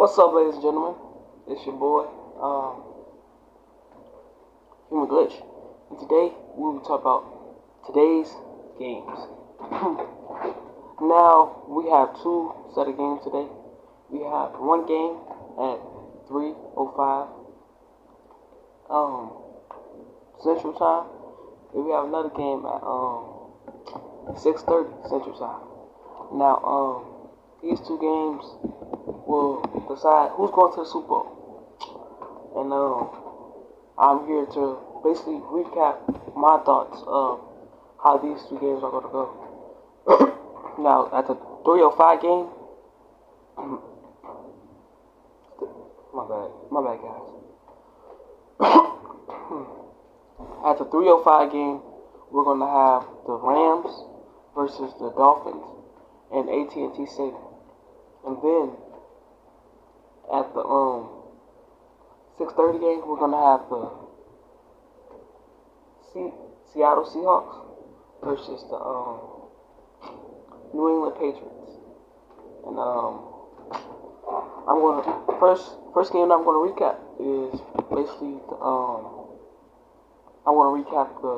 What's up, ladies and gentlemen? It's your boy, Human Glitch, and today we will talk about today's games. Now we have two set of games today. We have one game at 3:05 Central Time, and we have another game at 6:30 Central Time. Now these two games will decide who's going to the Super Bowl. And I'm here to basically recap my thoughts of how these two games are going to go. Now, at the 3:05 game, my bad, guys. At the 3:05 game, we're going to have the Rams versus the Dolphins and AT&T Stadium. And then at the 6:30 game, we're gonna have the Seattle Seahawks versus the New England Patriots. And I'm gonna first game that I'm gonna recap is basically the I want to recap the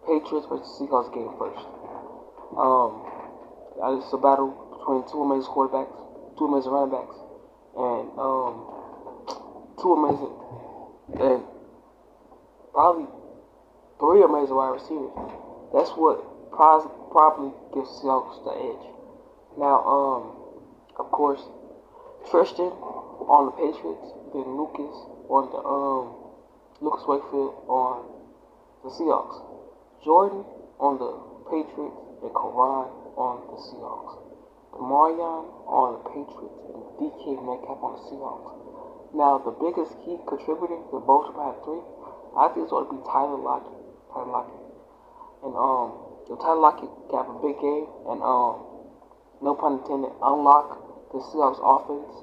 Patriots versus Seahawks game first. It's a battle between two amazing quarterbacks, two amazing running backs, and two amazing, and probably three amazing wide receivers. That's what probably gives the Seahawks the edge. Now, of course, Tristan on the Patriots, then Lucas on the Lucas Wakefield on the Seahawks, Jordan on the Patriots, and Karan on the Seahawks. Marion on the Patriots and DK Metcalf on the Seahawks. Now, the biggest key contributor to both of them have three. I think it's going to be Tyler Lockett. And Tyler Lockett got a big game and no pun intended, unlock the Seahawks offense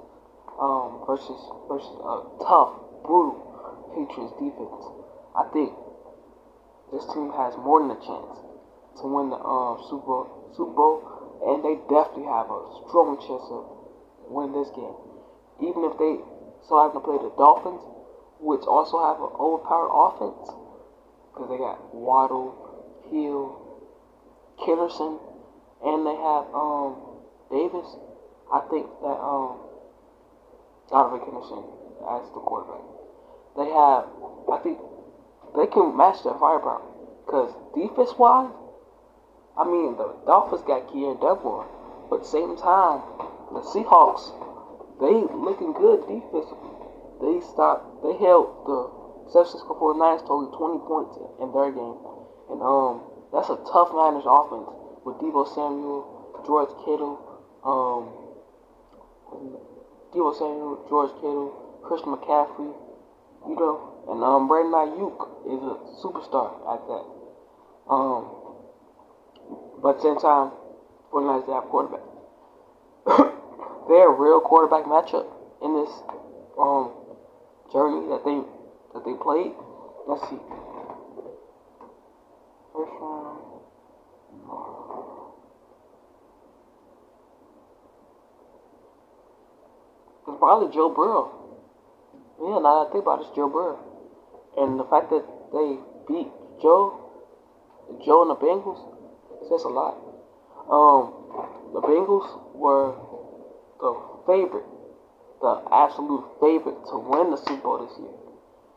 versus a tough, brutal Patriots defense. I think this team has more than a chance to win the Super Bowl, and they definitely have a strong chance of winning this game. Even if they still have to play the Dolphins, which also have an overpowered offense, because they got Waddle, Hill, Kennerson, and they have Davis. I think that Donovan Kennerson as the quarterback. I think they can match their firepower, because defense-wise, I mean, the Dolphins got Keir Dunbar, but at the same time, the Seahawks, they looking good defensively. They held the San Francisco 49ers to only 20 points in their game. And that's a tough Niners offense with Deebo Samuel, George Kittle, Christian McCaffrey, and Brandon Ayuk is a superstar at that. But at the same time, 49ers, they have a quarterback. They're a real quarterback matchup in this journey that they played. Let's see. First round. It's probably Joe Burrow. Yeah, now that I think about it, it's Joe Burrow. And the fact that they beat Joe and the Bengals, says a lot. The Bengals were the absolute favorite to win the Super Bowl this year,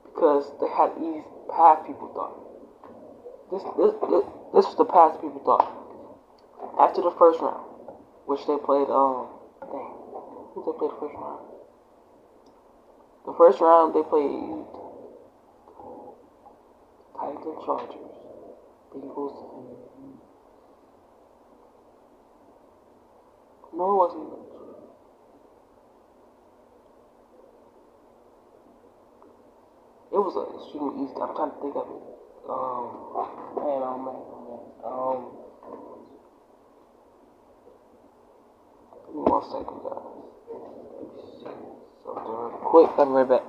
because they had easy path. People thought this was the path people thought. After the first round, which they played, who they played the first round? The first round they played Titans, Chargers, Bengals, no, it wasn't. It was extremely easy. I'm trying to think of it. Give me 1 second, guys. Let me see something real quick. I'll be right back.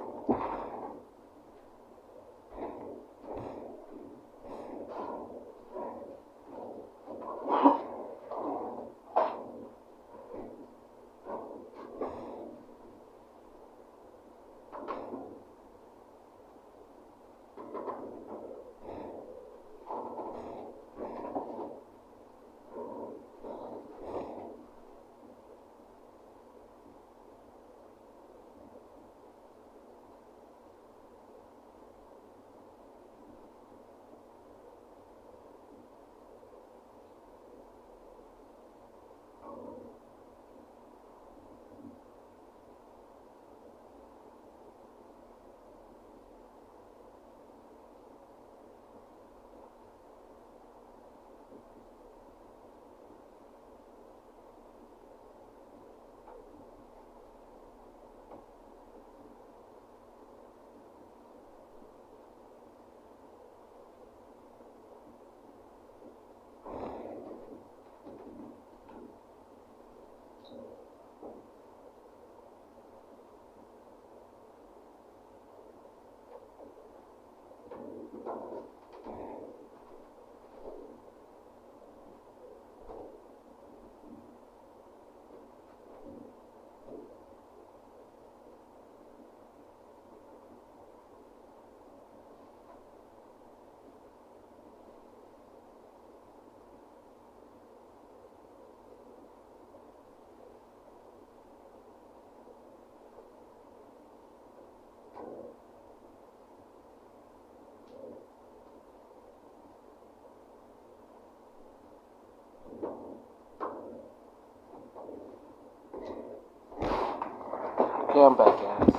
Okay, I'm back, guys.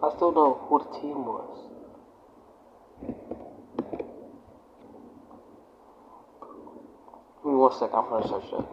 I still know who the team was. Give me 1 second. I'm gonna search that.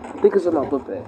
I think it's in my book bag.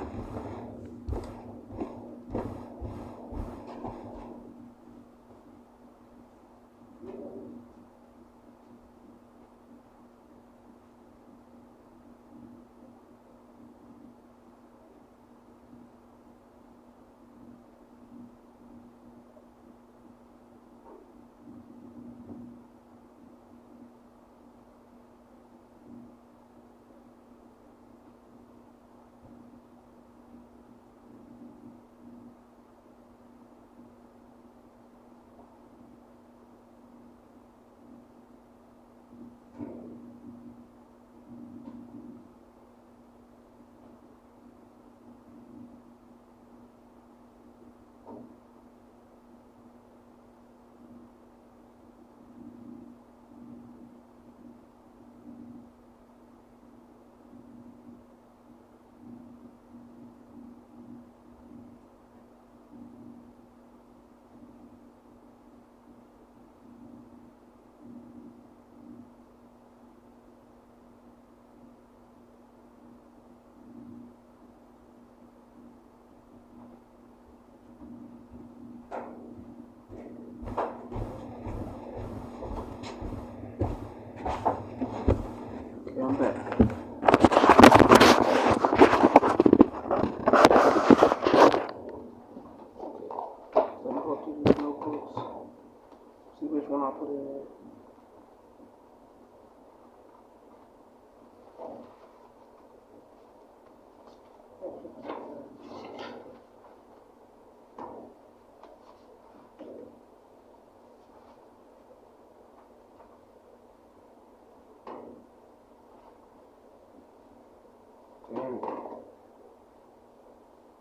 put it in.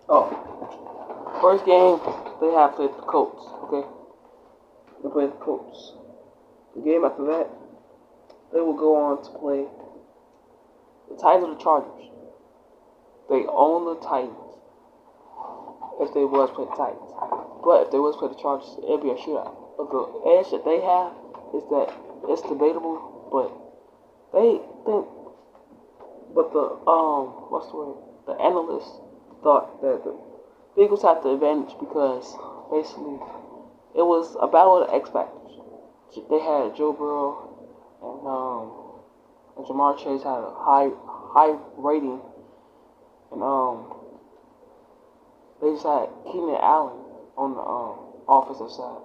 Oh, first game they have played the Colts. Okay, they played the Colts. The game after that, they will go on to play the Titans or the Chargers. They own the Titans if they was play the Titans. But if they was play the Chargers, it'd be a shootout. But the edge that they have is that it's debatable, but they think, but the what's the word? The analysts thought that the Eagles had the advantage because basically it was a battle of the X Factors. They had Joe Burrow and Jamar Chase had a high rating, and they just had Keenan Allen on the offensive side.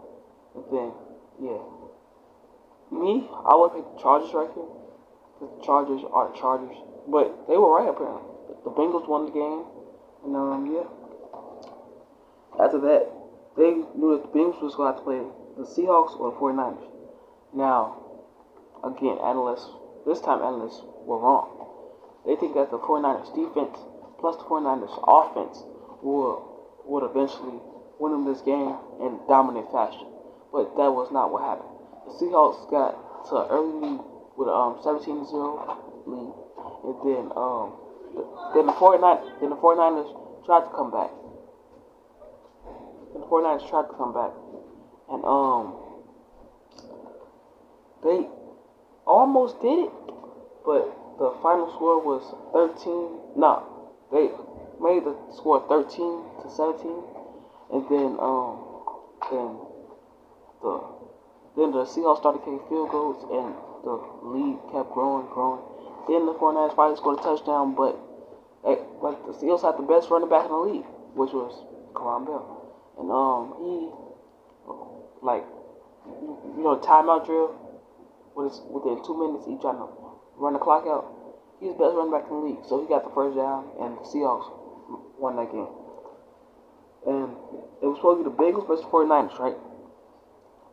And then I would pick the Chargers right here. The Chargers are the Chargers, but they were right apparently. The Bengals won the game, and after that, they knew that the Bengals was going to have to play the Seahawks or the 49ers. Now, again, this time analysts were wrong. They think that the 49ers defense plus the 49ers offense would eventually win them this game in dominant fashion. But that was not what happened. The Seahawks got to an early lead with a 17-0 lead, and then the 49ers tried to come back. And they almost did it, but the final score was 13. No, they made the score 13-17, and then the Seahawks started kicking field goals, and the lead kept growing. Then the 49ers finally scored a touchdown, but the Seahawks had the best running back in the league, which was Kareem Bell. And he, the timeout drill, within 2 minutes, he trying to run the clock out. He's the best running back in the league, so he got the first down, and the Seahawks won that game. And it was supposed to be the Bengals versus the 49ers, right?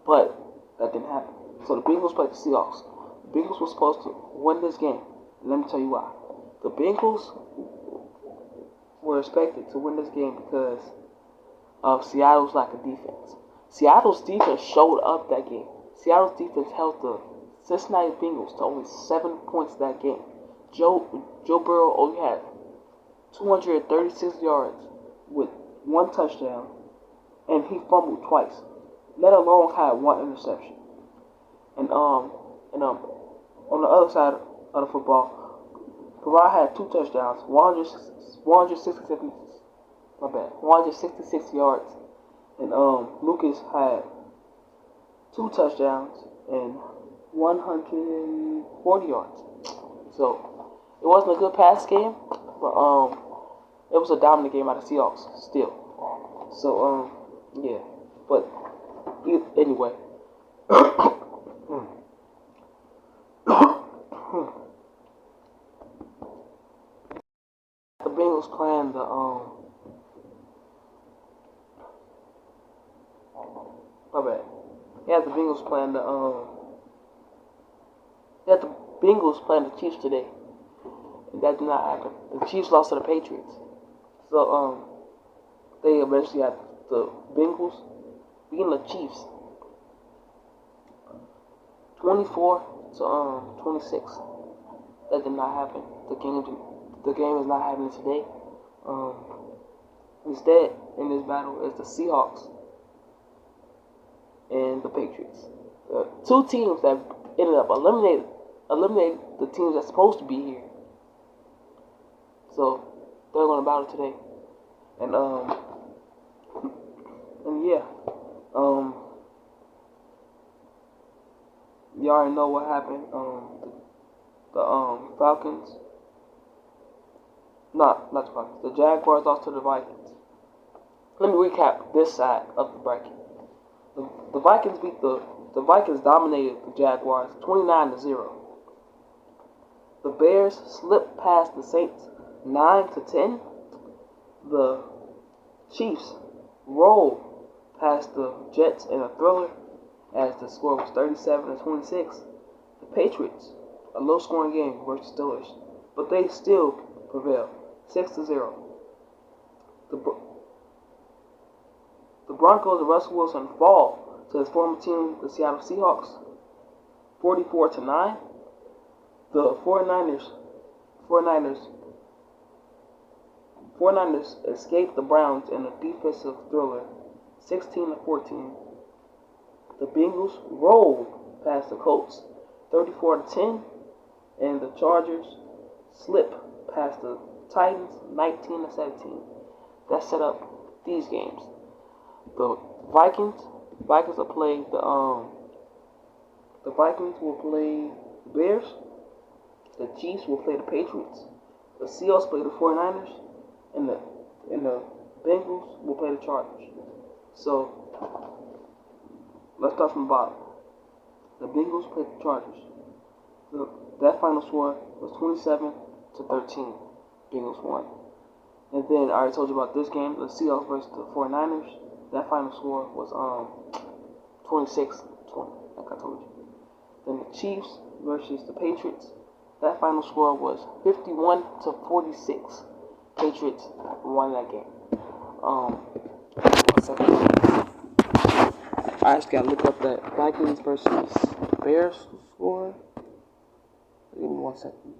But that didn't happen. So the Bengals played the Seahawks. The Bengals were supposed to win this game. And let me tell you why. The Bengals were expected to win this game because of Seattle's lack of defense. Seattle's defense showed up that game. Seattle's defense held the Cincinnati Bengals to only 7 points that game. Joe Burrow only had 236 yards with 1 touchdown, and he fumbled twice, let alone had 1 interception. And on the other side of the football, Kareem had 2 touchdowns, 166 yards, and Lucas had 2 touchdowns and 140 yards. So it wasn't a good pass game, but it was a dominant game out of Seahawks still. So but anyway. The Bengals playing the my bad. The Bengals playing the Chiefs today. And that did not happen. The Chiefs lost to the Patriots. So they eventually had the Bengals beating the Chiefs 24-26. That did not happen. The game is not happening today. Instead, in this battle is the Seahawks and the Patriots. The 2 teams that ended up eliminated the teams that's supposed to be here. So they're going to battle today. And you already know what happened. The Falcons. Not the Falcons. The Jaguars lost to the Vikings. Let me recap this side of the bracket. The Vikings beat the the Vikings dominated the Jaguars 29-0. The Bears slipped past the Saints 9-10. The Chiefs rolled past the Jets in a thriller as the score was 37-26. The Patriots, a low-scoring game versus Steelers, but they still prevailed 6-0. The Broncos and Russell Wilson fall to his former team, the Seattle Seahawks, 44-9. The 49ers escaped the Browns in a defensive thriller, 16-14. The Bengals rolled past the Colts, 34-10, and the Chargers slipped past the Titans, 19-17. That set up these games. The Vikings will play the Vikings will play the Bears. The Chiefs will play the Patriots. The Seahawks play the 49ers, and the Bengals will play the Chargers. So let's start from the bottom. The Bengals played the Chargers. That final score was 27-13. Bengals won. And then I already told you about this game, the Seahawks versus the 49ers. That final score was 26-20, like I told you. Then the Chiefs versus the Patriots. That final score was 51-46. Patriots won that game. 1 second. I just gotta look up that Vikings versus Bears score. Give me 1 second.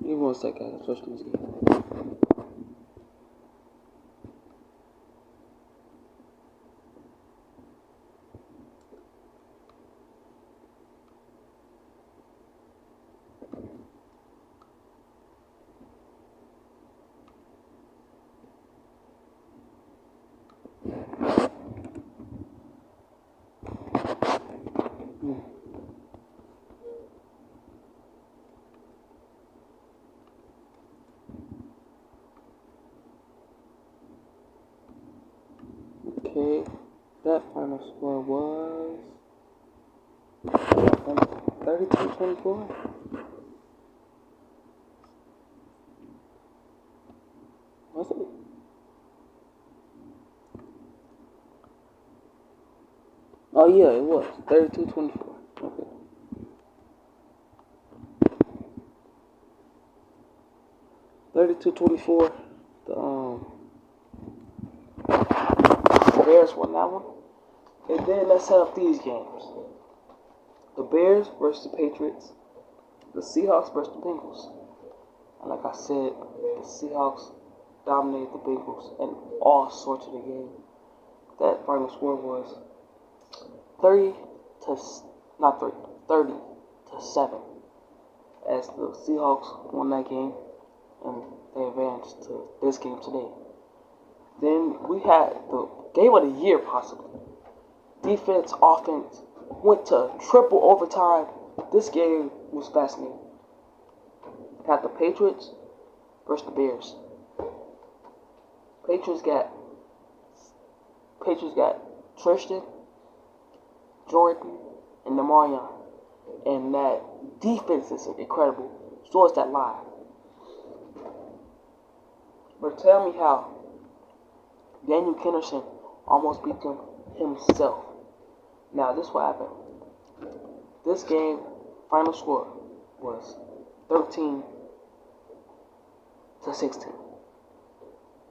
Give me 1 second, I'm switching this game. Okay, that final score was 32-24. Was it? Oh yeah, it was 32-24. Okay. (32-24). The Bears won that one. And then let's set up these games. The Bears versus the Patriots. The Seahawks versus the Bengals. And like I said, the Seahawks dominated the Bengals in all sorts of the game. That final score was 30-7, as the Seahawks won that game and they advanced to this game today. Then we had the game of the year, possibly. Defense, offense, went to triple overtime. This game was fascinating. Had the Patriots versus the Bears. Patriots got Patriots got Tristan, Jordan, and Demarion. And that defense is incredible. So is that line. But tell me how Daniel Henderson almost beat them himself. Now, this is what happened. This game, final score was 13-16.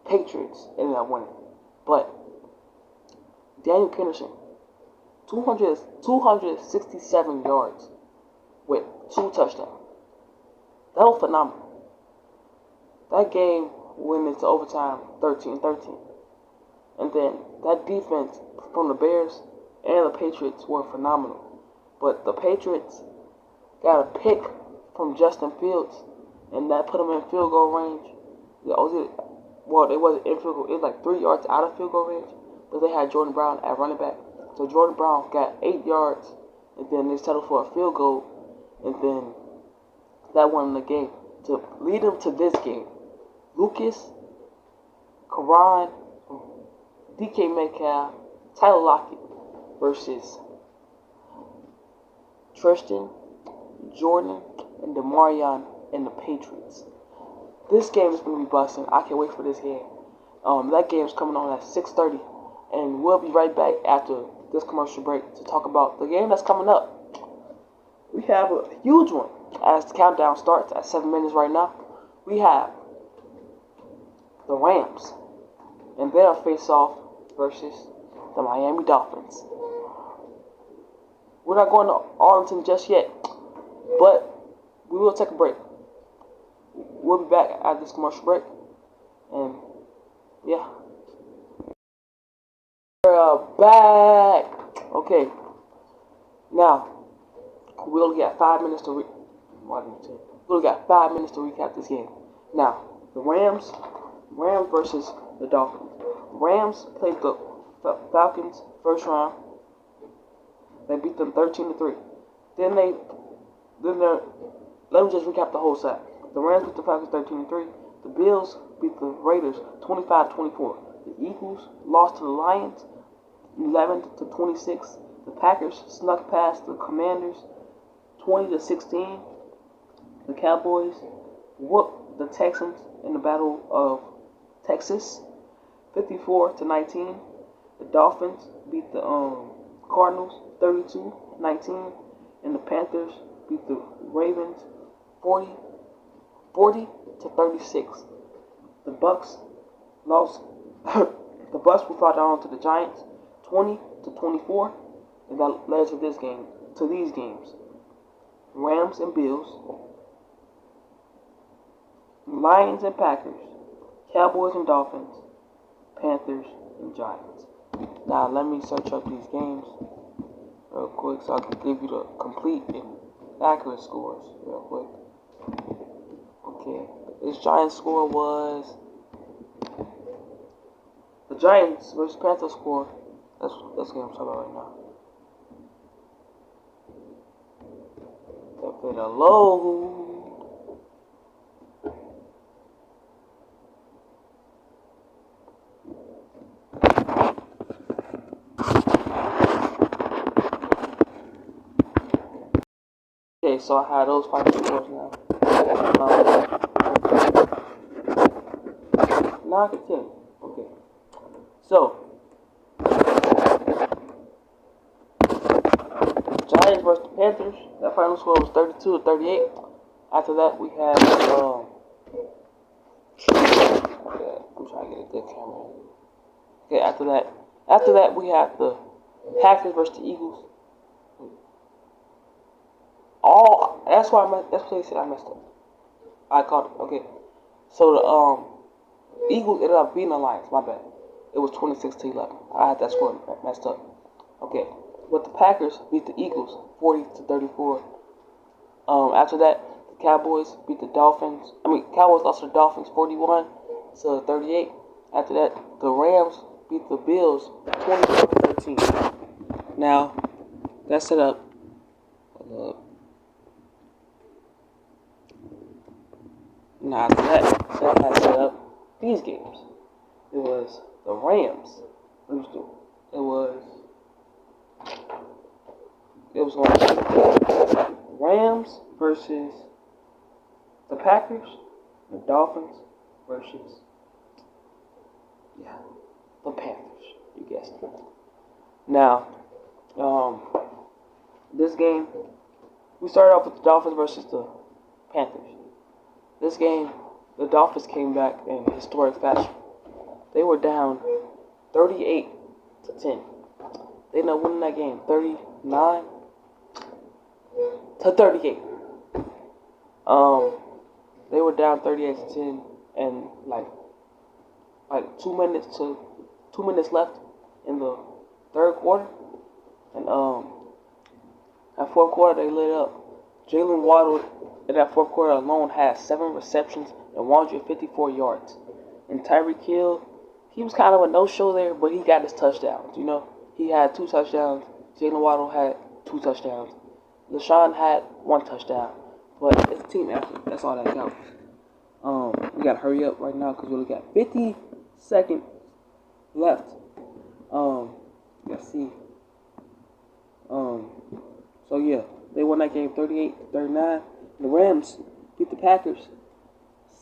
Patriots ended up winning. But Daniel Henderson, 267 yards with 2 touchdowns. That was phenomenal. That game went into overtime 13-13. And then that defense from the Bears and the Patriots were phenomenal. But the Patriots got a pick from Justin Fields, and that put them in field goal range. Well, they wasn't in field goal. It was like 3 yards out of field goal range. But they had Jordan Brown at running back. So Jordan Brown got 8 yards, and then they settled for a field goal, and then that won the game. To lead them to this game, Lucas, Karan, DK Metcalf, Tyler Lockett versus Tristan, Jordan, and Demarion and the Patriots. This game is going to be busting. I can't wait for this game. That game is coming on at 6:30, and we'll be right back after this commercial break to talk about the game that's coming up. We have a huge one as the countdown starts at 7 minutes right now. We have the Rams and their face-off versus the Miami Dolphins. We're not going to Arlington just yet, but we will take a break. We'll be back after this commercial break, and yeah. We're back. Okay. Now, we only got 5 minutes to recap this game. Now, the Rams versus the Dolphins. Rams played the Falcons first round. They beat them 13-3. Let me just recap the whole set. The Rams beat the Falcons 13-3. The Bills beat the Raiders 25-24. The Eagles lost to the Lions 11-26. The Packers snuck past the Commanders 20-16. The Cowboys whooped the Texans in the Battle of Texas 54-19. The Dolphins beat the Cardinals 32-19, and the Panthers beat the Ravens 40-36. The Bucks lost. The Bucks will fall down to the Giants 20-24, and that led to this game. To these games: Rams and Bills, Lions and Packers, Cowboys and Dolphins, Panthers and Giants. Now let me search up these games real quick so I can give you the complete and accurate scores real quick. Okay, this Giants score was the Giants versus Panthers score. That's the game I'm talking about right now. That bit of low. Okay, so I had those 5 scores now. Now I can tell you. Okay. So, Giants versus the Panthers. That final score was 32-38. After that, we had okay, I'm trying to get a good camera. Okay, after that, we had the Packers versus the Eagles. That's why that's the place I messed up. I called it. Okay, so the Eagles ended up beating the Lions. My bad. It was 26-11. I had that score messed up. Okay, but the Packers beat the Eagles 40-34. After that, the Cowboys beat the Dolphins. Cowboys lost to the Dolphins 41-38. After that, the Rams beat the Bills 24-13. Now, that set up. Now after that set up these games. It was the Rams. It was on Rams versus the Packers, the Dolphins versus the Panthers. You guessed it. Now, this game, we started off with the Dolphins versus the Panthers. This game, the Dolphins came back in historic fashion. They were down 38-10. They ended up winning that game 39-38. They were down 38-10 and like 2 minutes left in the third quarter. And that fourth quarter they lit up. Jalen Waddle in that fourth quarter alone had 7 receptions and 154 yards. And Tyreek Hill, he was kind of a no-show there, but he got his touchdowns. You know, he had 2 touchdowns. Jalen Waddle had 2 touchdowns. LaShawn had 1 touchdown. But it's a team effort. That's all that counts. We gotta hurry up right now because we only got 50 seconds left. Let's see. So yeah, they won that game 38-39. The Rams beat the Packers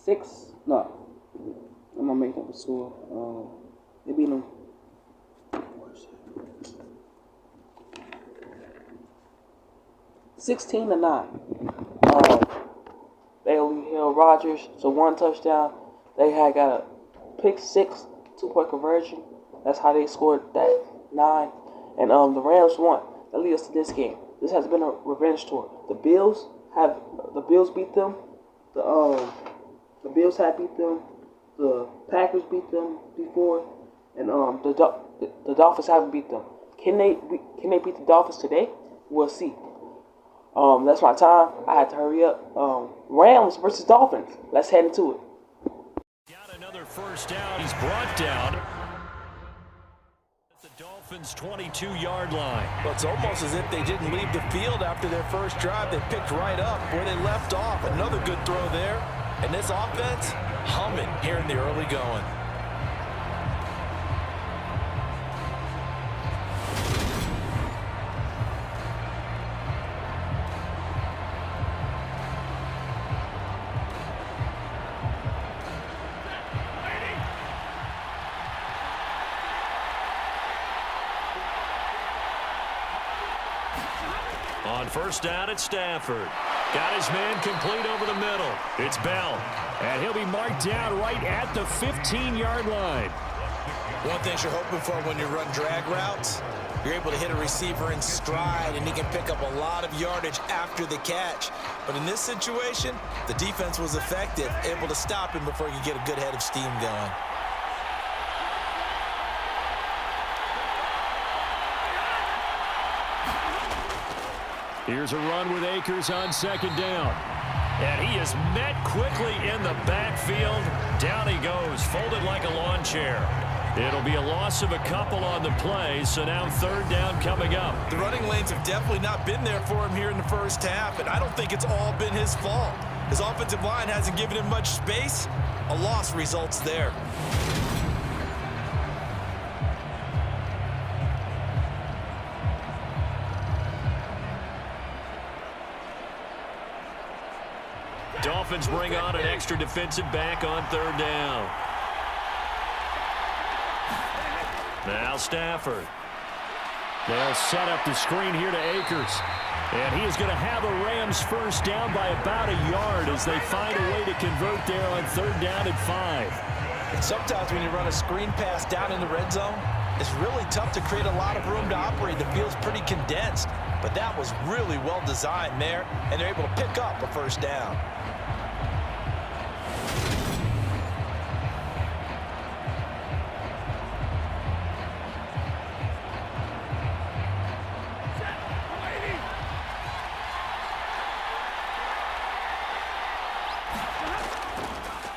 I'm gonna make up the score. They beat them 16-9. They only held Rodgers to 1 touchdown. They had got a pick 6, 2-point conversion. That's how they scored that 9. And the Rams won. That leads us to this game. This has been a revenge tour. The Bills beat them. The Bills had beat them. The Packers beat them before, and the Dolphins haven't beat them. Can they beat the Dolphins today? We'll see. That's my time. I had to hurry up. Rams versus Dolphins. Let's head into it. Got another first down. He's brought down at the Dolphins' 22-yard line. Well, it's almost as if they didn't leave the field after their first drive. They picked right up where they left off. Another good throw there. And this offense humming here in the early going. On first down, it's Stafford. Got his man complete over the middle. It's Bell. And he'll be marked down right at the 15-yard line. One thing you're hoping for when you run drag routes, you're able to hit a receiver in stride, and he can pick up a lot of yardage after the catch. But in this situation, the defense was effective, able to stop him before he could get a good head of steam going. Here's a run with Akers on second down. And he is met quickly in the backfield. Down he goes, folded like a lawn chair. It'll be a loss of a couple on the play, so now third down coming up. The running lanes have definitely not been there for him here in the first half, and I don't think it's all been his fault. His offensive line hasn't given him much space. A loss results there. Dolphins bring on an extra defensive back on third down. Now Stafford. They'll set up the screen here to Akers. And he is going to have a Rams first down by about a yard as they find a way to convert there on third down at 5. And sometimes when you run a screen pass down in the red zone, it's really tough to create a lot of room to operate. The field's pretty condensed. But that was really well designed there, and they're able to pick up a first down.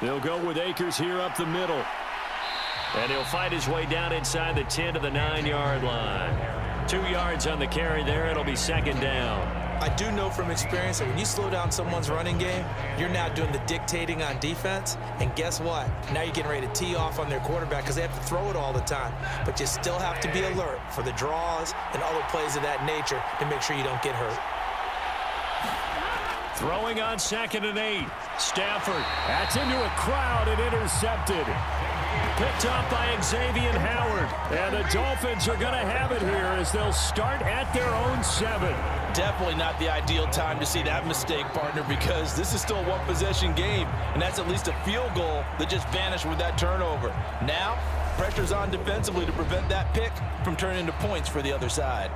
They'll go with Akers here up the middle. And he'll fight his way down inside the 10 to the 9-yard line. 2 yards on the carry there. It'll be second down. I do know from experience that when you slow down someone's running game, you're now doing the dictating on defense. And guess what? Now you're getting ready to tee off on their quarterback because they have to throw it all the time. But you still have to be alert for the draws and other plays of that nature to make sure you don't get hurt. Throwing on 2nd and 8. Stafford. That's into a crowd and intercepted. Picked off by Xavier Howard. And the Dolphins are going to have it here as they'll start at their own 7. Definitely not the ideal time to see that mistake, partner, because this is still a one-possession game, and that's at least a field goal that just vanished with that turnover. Now, pressure's on defensively to prevent that pick from turning into points for the other side.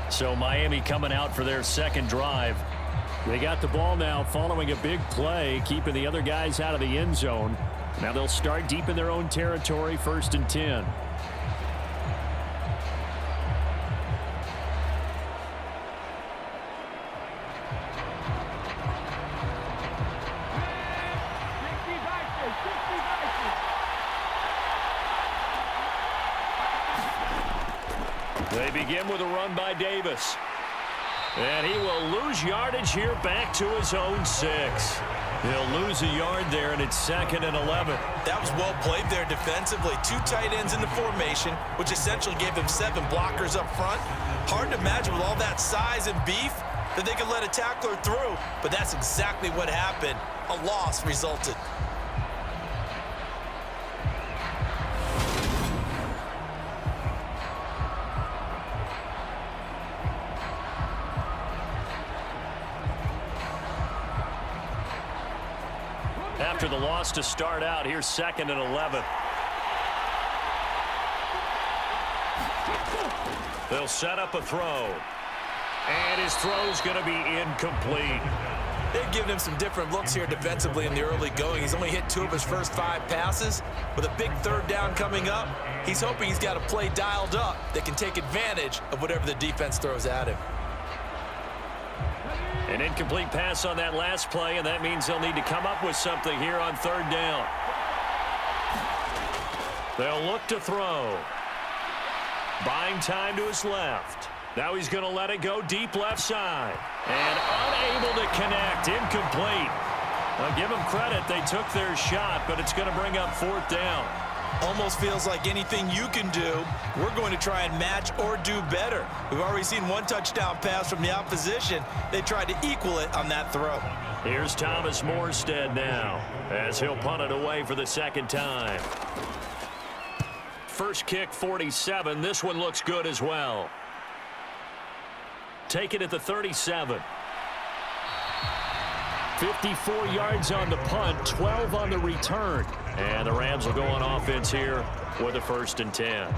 So Miami coming out for their second drive. They got the ball now following a big play, keeping the other guys out of the end zone. Now they'll start deep in their own territory, 1st and 10. They begin with a run by Davis. And he will lose yardage here back to his own 6. He'll lose a yard there, and it's 2nd and 11. That was well played there defensively. 2 tight ends in the formation, which essentially gave them 7 blockers up front. Hard to imagine with all that size and beef that they could let a tackler through, but that's exactly what happened. A loss resulted. After the loss to start out, here's 2nd and 11. They'll set up a throw. And his throw's going to be incomplete. They've given him some different looks here defensively in the early going. He's only hit 2 of his first 5 passes. With a big 3rd down coming up, he's hoping he's got a play dialed up that can take advantage of whatever the defense throws at him. An incomplete pass on that last play, and that means they'll need to come up with something here on 3rd down. They'll look to throw. Buying time to his left. Now he's going to let it go deep left side. And unable to connect. Incomplete. Now give them credit. They took their shot, but it's going to bring up 4th down. Almost feels like anything you can do, we're going to try and match or do better. We've already seen 1 touchdown pass from the opposition. They tried to equal it on that throw. Here's Thomas Morstead now as he'll punt it away for the 2nd time. First kick, 47. This one looks good as well. Take it at the 37. 54 yards on the punt, 12 on the return. And the Rams will go on offense here with a 1st and 10.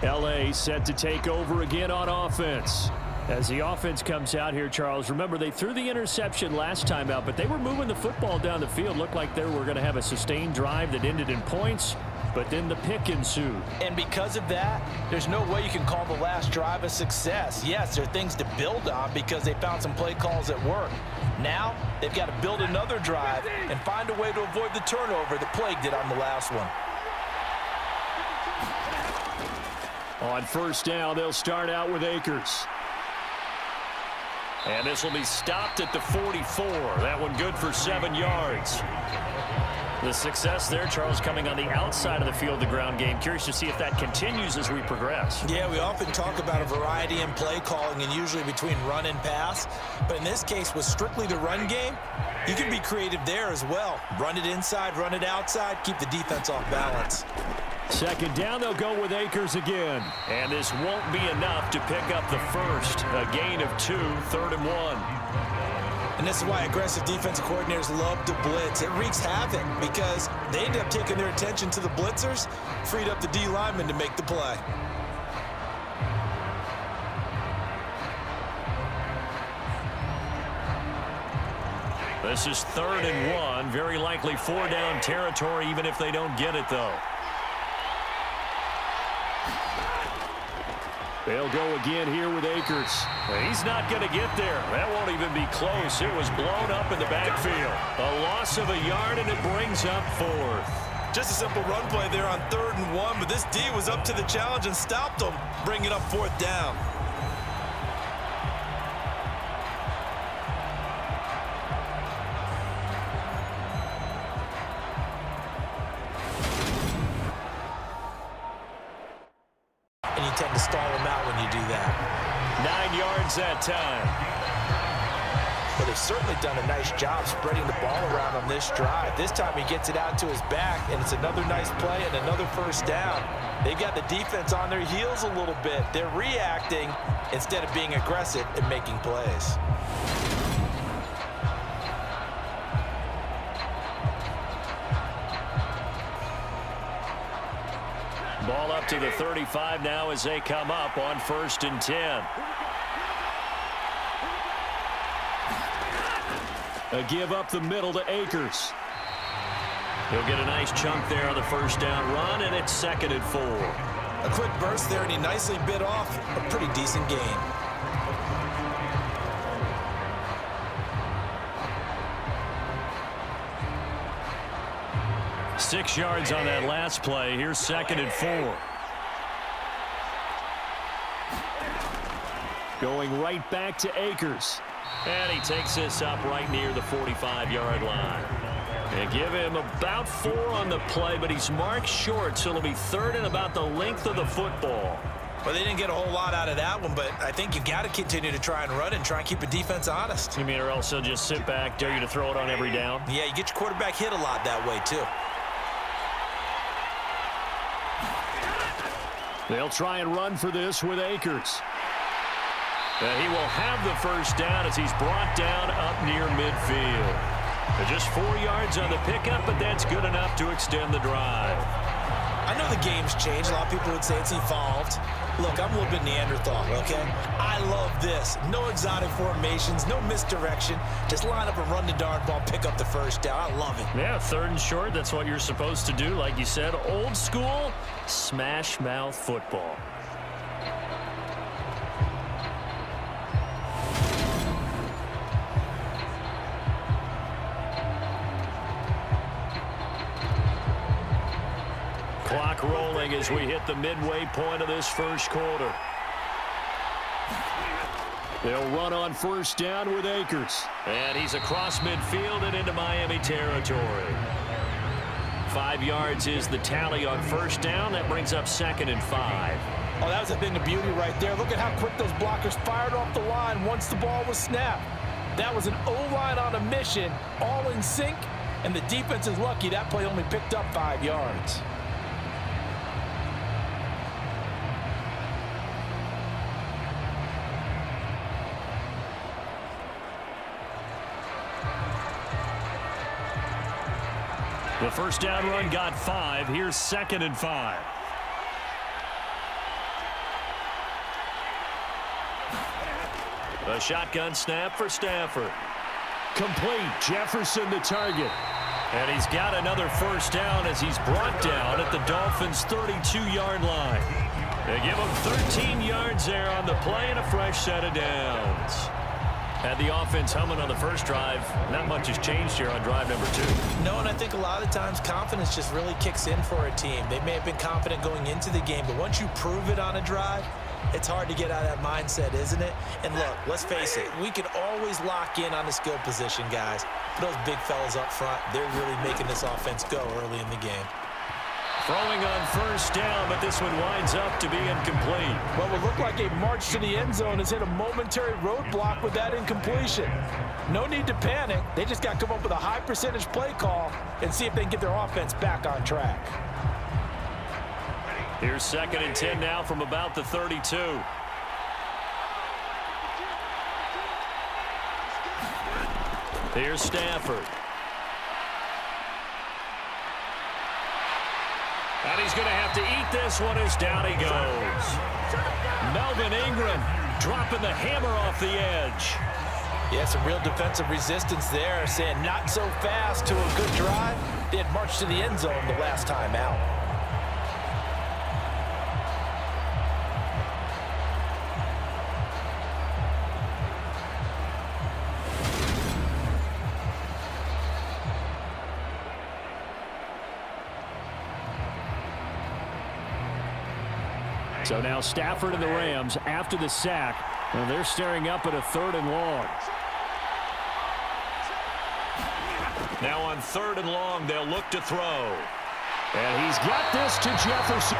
L.A. set to take over again on offense. As the offense comes out here, Charles, remember they threw the interception last time out, but they were moving the football down the field. Looked like they were going to have a sustained drive that ended in points, but then the pick ensued. And because of that, there's no way you can call the last drive a success. Yes, there are things to build on because they found some play calls that work. Now, they've got to build another drive and find a way to avoid the turnover that plagued it on the last one. On 1st down, they'll start out with Akers. And this will be stopped at the 44. That one good for 7 yards. The success there, Charles, coming on the outside of the field, the ground game. Curious to see if that continues as we progress. Yeah, we often talk about a variety in play calling and usually between run and pass. But in this case, with strictly the run game, you can be creative there as well. Run it inside, run it outside, keep the defense off balance. 2nd down, they'll go with Akers again. And this won't be enough to pick up the first. A gain of 2, 3rd and 1. And this is why aggressive defensive coordinators love to blitz. It wreaks havoc because they end up taking their attention to the blitzers, freed up the D lineman to make the play. This is 3rd and 1. Very likely 4 down territory, even if they don't get it, though. They'll go again here with Akers. He's not going to get there. That won't even be close. It was blown up in the backfield. A loss of a yard, and it brings up 4th. Just a simple run play there on 3rd and 1, but this D was up to the challenge and stopped them, bringing up 4th down. stall them out when you do that. 9 yards that time. But they've certainly done a nice job spreading the ball around on this drive. This time he gets it out to his back, and it's another nice play and another first down. They got the defense on their heels a little bit. They're reacting instead of being aggressive and making plays. Ball up to the 35 now as they come up on 1st and 10. A give up the middle to Akers. He'll get a nice chunk there on the first down run, and it's 2nd and 4. A quick burst there, and he nicely bit off a pretty decent gain. Six yards on that last play. Here's 2nd and 4. Going right back to Akers. And he takes this up right near the 45-yard line. They give him about 4 on the play, but he's marked short, so it'll be 3rd and about the length of the football. Well, they didn't get a whole lot out of that one, but I think you got to continue to try and run and try and keep the defense honest. You mean, or else they'll just sit back, dare you to throw it on every down? Yeah, you get your quarterback hit a lot that way, too. They'll try and run for this with Akers. He will have the first down as he's brought down up near midfield. Just 4 yards on the pickup, but that's good enough to extend the drive. I know the game's changed. A lot of people would say it's evolved. Look, I'm a little bit Neanderthal, okay? I love this. No exotic formations, no misdirection. Just line up and run the darn ball, pick up the first down. I love it. Yeah, 3rd and short, that's what you're supposed to do. Like you said, old school, smash mouth football. Clock rolling as we hit the midway point of this first quarter. They'll run on first down with Akers. And he's across midfield and into Miami territory. 5 yards is the tally on first down. That brings up 2nd and 5. Oh, that was a thing of beauty right there. Look at how quick those blockers fired off the line once the ball was snapped. That was an O-line on a mission, all in sync, and the defense is lucky that play only picked up 5 yards. The first down run got 5. Here's 2nd and 5. A shotgun snap for Stafford. Complete. Jefferson the target. And he's got another first down as he's brought down at the Dolphins' 32-yard line. They give him 13 yards there on the play and a fresh set of downs. Had the offense humming on the first drive. Not much has changed here on drive number 2. No, and I think a lot of the times confidence just really kicks in for a team. They may have been confident going into the game, but once you prove it on a drive, it's hard to get out of that mindset, isn't it? And look, let's face it, we can always lock in on the skill position, guys. But those big fellas up front, they're really making this offense go early in the game. Throwing on first down, but this one winds up to be incomplete. Well, it looked like a march to the end zone has hit a momentary roadblock with that incompletion. No need to panic. They just got to come up with a high percentage play call and see if they can get their offense back on track. Here's 2nd and 10 now from about the 32. Here's Stafford. And he's going to have to eat this one as down he goes. Melvin Ingram dropping the hammer off the edge. Yeah, some real defensive resistance there, saying not so fast to a good drive. They had marched to the end zone the last time out. So now Stafford and the Rams after the sack. And they're staring up at a 3rd and long. Now on 3rd and long, they'll look to throw. And he's got this to Jefferson.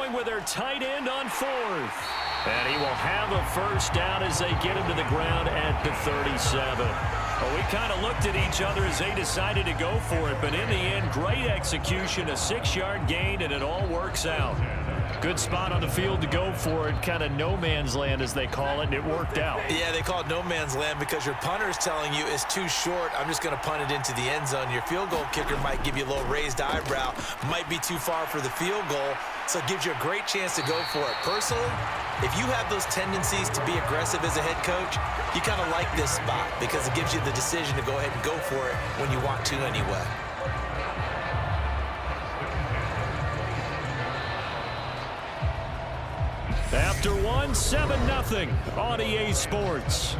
going with their tight end on 4th. And he will have a first down as they get him to the ground at the 37. Well, we kind of looked at each other as they decided to go for it, but in the end, great execution, a 6-yard gain, and it all works out. Good spot on the field to go for it, kind of no man's land as they call it, and it worked out. Yeah, they call it no man's land because your punter is telling you it's too short. I'm just going to punt it into the end zone. Your field goal kicker might give you a little raised eyebrow, might be too far for the field goal, so it gives you a great chance to go for it. Personally, if you have those tendencies to be aggressive as a head coach, you kind of like this spot because it gives you the decision to go ahead and go for it when you want to anyway. After one, 7-0 on EA Sports.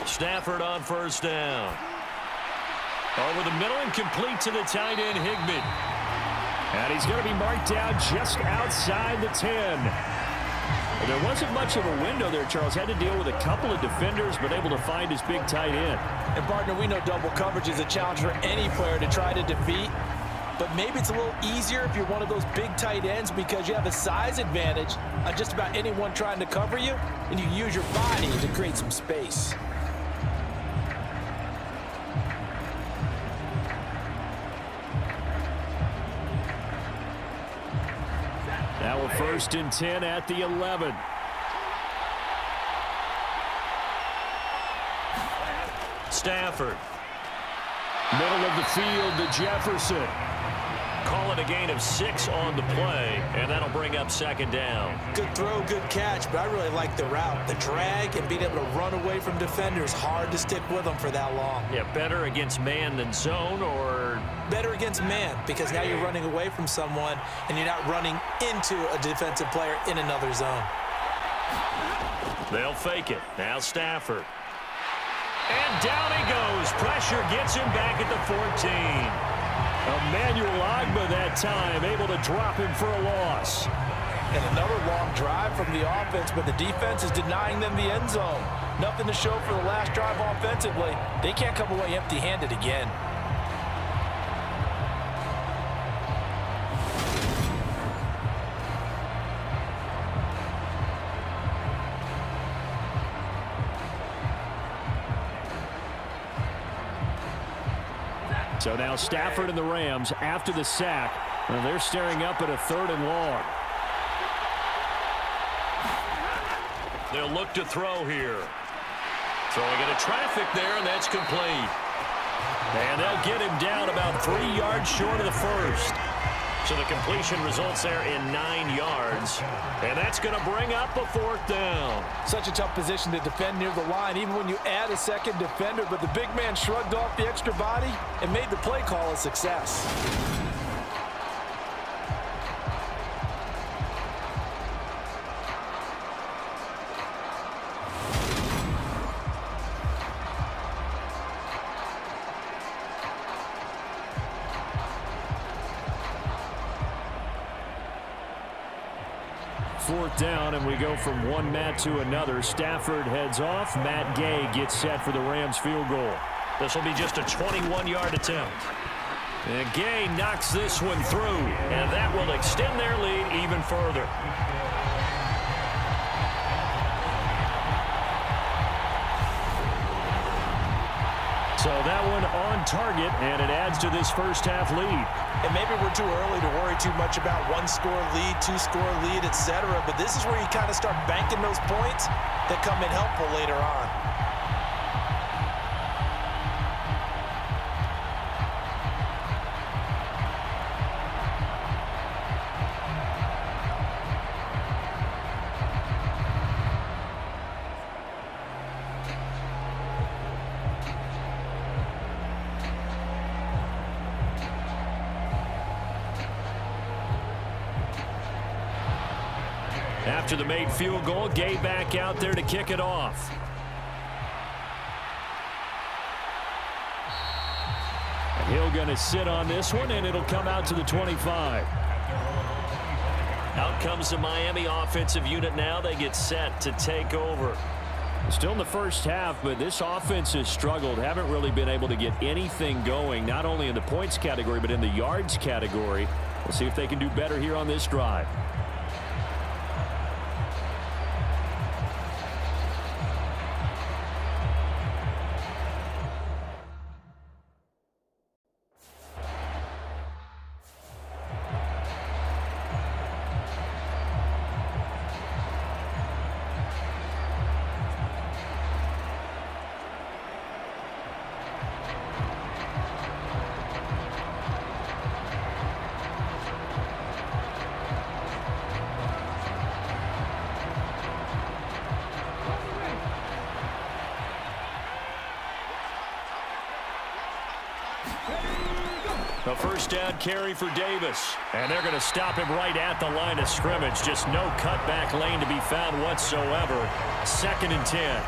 Stafford on first down. Over the middle and complete to the tight end, Higbee. And he's going to be marked down just outside the 10. Well, there wasn't much of a window there, Charles. Had to deal with a couple of defenders, but able to find his big tight end. And, partner, we know double coverage is a challenge for any player to try to defeat. But maybe it's a little easier if you're one of those big tight ends because you have a size advantage on just about anyone trying to cover you, and you use your body to create some space. Now a 1st and 10 at the 11. Stafford. Middle of the field to Jefferson. Call it a gain of 6 on the play, and that'll bring up 2nd down. Good throw, good catch, but I really like the route. The drag and being able to run away from defenders, hard to stick with them for that long. Yeah, better against man than zone, or? Better against man, because now you're running away from someone, and you're not running into a defensive player in another zone. They'll fake it. Now Stafford. And down he goes. Pressure gets him back at the 14. Emmanuel Ogbah that time, able to drop him for a loss. And another long drive from the offense, but the defense is denying them the end zone. Nothing to show for the last drive offensively. They can't come away empty-handed again. So now Stafford and the Rams, after the sack, they're staring up at a 3rd and long. They'll look to throw here. Throwing into traffic there, and that's complete. And they'll get him down about 3 yards short of the first. So the completion results there in 9 yards. And that's going to bring up a 4th down. Such a tough position to defend near the line, even when you add a second defender. But the big man shrugged off the extra body and made the play call a success. Fourth down, and we go from one Matt to another. Stafford heads off. Matt Gay gets set for the Rams field goal. This will be just a 21-yard attempt. And Gay knocks this one through, and that will extend their lead even further. So that one on target, and it adds to this first half lead. And maybe we're too early to worry too much about 1-score lead, 2-score lead, etc. But this is where you kind of start banking those points that come in helpful later on. After the made field goal, Gay back out there to kick it off. And he'll going to sit on this one, and it'll come out to the 25. Out comes the Miami offensive unit now. They get set to take over. Still in the first half, but this offense has struggled. Haven't really been able to get anything going, not only in the points category, but in the yards category. We'll see if they can do better here on this drive. A first down carry for Davis. And they're going to stop him right at the line of scrimmage. Just no cutback lane to be found whatsoever. 2nd and 10.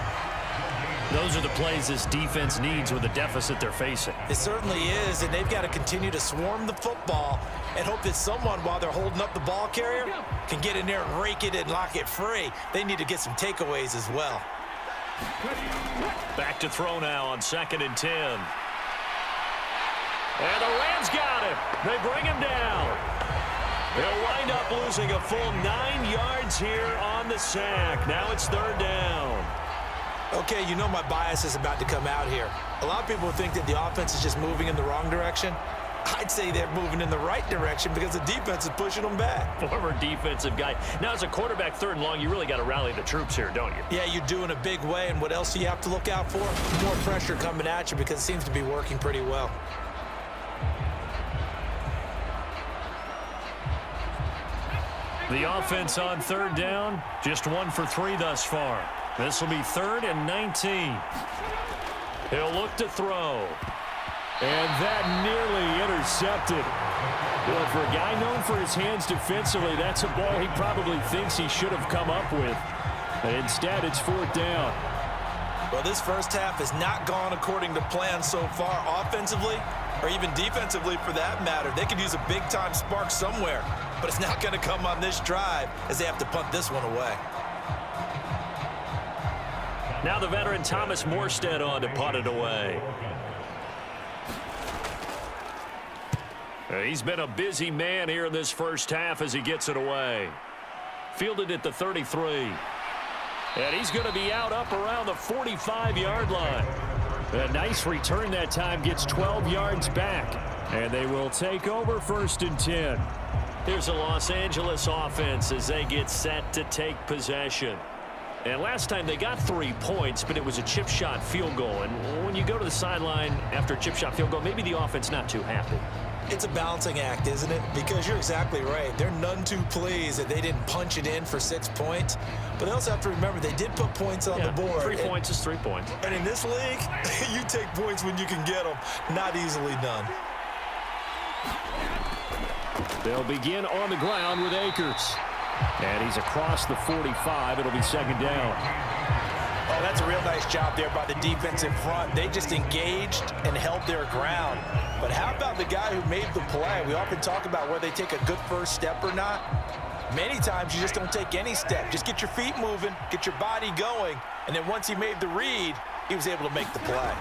Those are the plays this defense needs with the deficit they're facing. It certainly is, and they've got to continue to swarm the football and hope that someone, while they're holding up the ball carrier, can get in there and rake it and lock it free. They need to get some takeaways as well. Back to throw now on 2nd and 10. And the Rams got him. They bring him down. They'll wind up losing a full 9 yards here on the sack. Now it's 3rd down. Okay, you know my bias is about to come out here. A lot of people think that the offense is just moving in the wrong direction. I'd say they're moving in the right direction because the defense is pushing them back. Former defensive guy. Now, as a quarterback 3rd and long, you really got to rally the troops here, don't you? Yeah, you do in a big way. And what else do you have to look out for? More pressure coming at you because it seems to be working pretty well. The offense on 3rd down, just 1 for 3 thus far. This will be 3rd and 19. He'll look to throw. And that nearly intercepted. Well, for a guy known for his hands defensively, that's a ball he probably thinks he should have come up with. And instead, it's 4th down. Well, this first half has not gone according to plan so far offensively or even defensively for that matter. They could use a big-time spark somewhere, but it's not going to come on this drive as they have to punt this one away. Now the veteran Thomas Morstead on to punt it away. He's been a busy man here in this first half as he gets it away. Fielded at the 33. And he's going to be out up around the 45-yard line. A nice return that time, gets 12 yards back. And they will take over 1st and 10. Here's the Los Angeles offense as they get set to take possession. And last time they got 3 points, but it was a chip shot field goal. And when you go to the sideline after a chip shot field goal, maybe the offense not too happy. It's a balancing act, isn't it? Because you're exactly right. They're none too pleased that they didn't punch it in for 6 points. But they also have to remember they did put points on the board. 3 points is 3 points. And in this league, you take points when you can get them. Not easily done. They'll begin on the ground with Akers. And he's across the 45. It'll be 2nd down. Oh, that's a real nice job there by the defense in front. They just engaged and held their ground. But how about the guy who made the play? We often talk about whether they take a good first step or not. Many times you just don't take any step. Just get your feet moving, get your body going, and then once he made the read, he was able to make the play.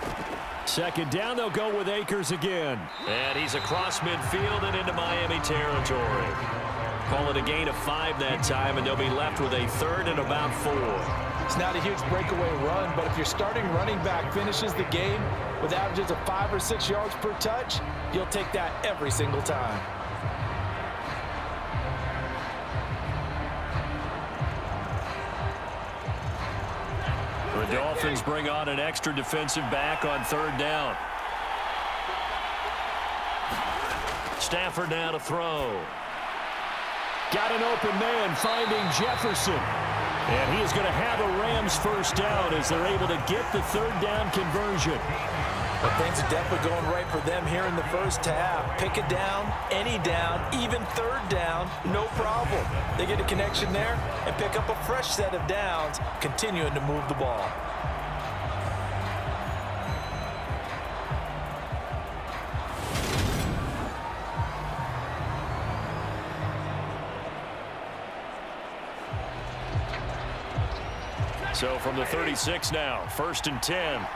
2nd down, they'll go with Akers again. And he's across midfield and into Miami territory. Call it a gain of 5 that time, and they'll be left with a 3rd and about 4. It's not a huge breakaway run, but if your starting running back finishes the game with averages of 5 or 6 yards per touch, you'll take that every single time. The Dolphins bring on an extra defensive back on 3rd down. Stafford now to throw. Got an open man finding Jefferson. And he is going to have a Rams first down as they're able to get the 3rd down conversion. But things are definitely going right for them here in the first half. Pick a down, any down, even third down, no problem. They get a connection there and pick up a fresh set of downs, continuing to move the ball. So from the 36 now, 1st and 10.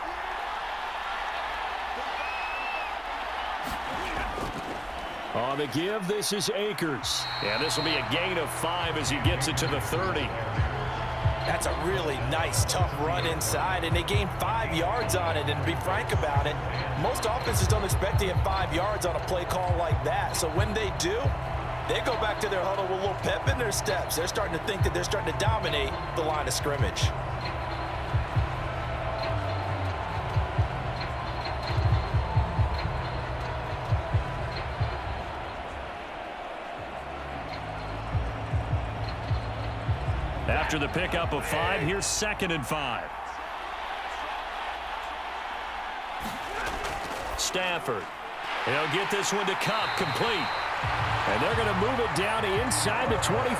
On the give, this is Akers. And this will be a gain of 5 as he gets it to the 30. That's a really nice, tough run inside, and they gained 5 yards on it. And to be frank about it, most offenses don't expect to get 5 yards on a play call like that. So when they do, they go back to their huddle with a little pep in their steps. They're starting to think that they're starting to dominate the line of scrimmage. After the pickup of 5, here's 2nd and 5. Stafford. He'll get this one to Cup, complete. And they're going to move it down to inside the 25.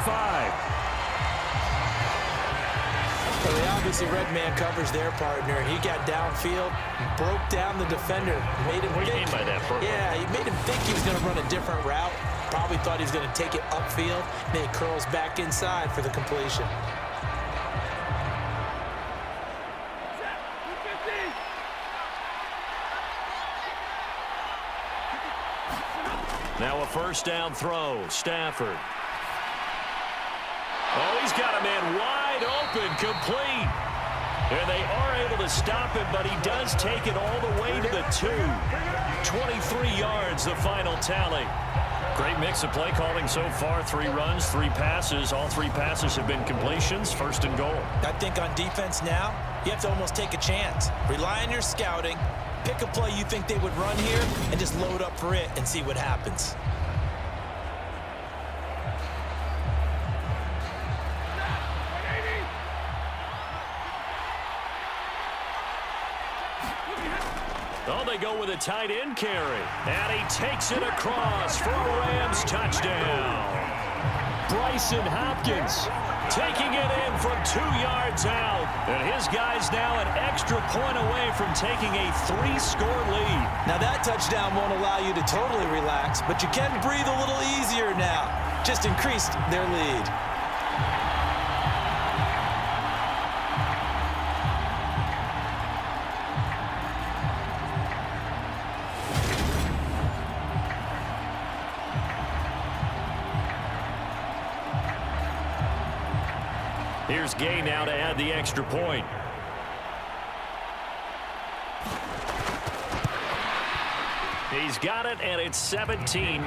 Well, they obviously red man covers their partner, and he got downfield, broke down the defender, made him What do you mean by that, Bert? Yeah, he made him think he was going to run a different route. Probably thought he was going to take it upfield. Then he curls back inside for the completion. Now a 1st down throw. Stafford. Oh, he's got a man wide open, complete. And they are able to stop him, but he does take it all the way to the 2. 23 yards, the final tally. Great mix of play calling so far. 3 runs, 3 passes. All 3 passes have been completions. 1st and goal. I think on defense now, you have to almost take a chance. Rely on your scouting. Pick a play you think they would run here and just load up for it and see what happens. Oh, they go with a tight end carry. And he takes it across for a Rams touchdown. Bryson Hopkins taking it in from 2 yards out. And his guy's now an extra point away from taking a 3-score lead. Now that touchdown won't allow you to totally relax, but you can breathe a little easier now. Just increased their lead. Here's Gay now to add the extra point. He's got it, and it's 17-0.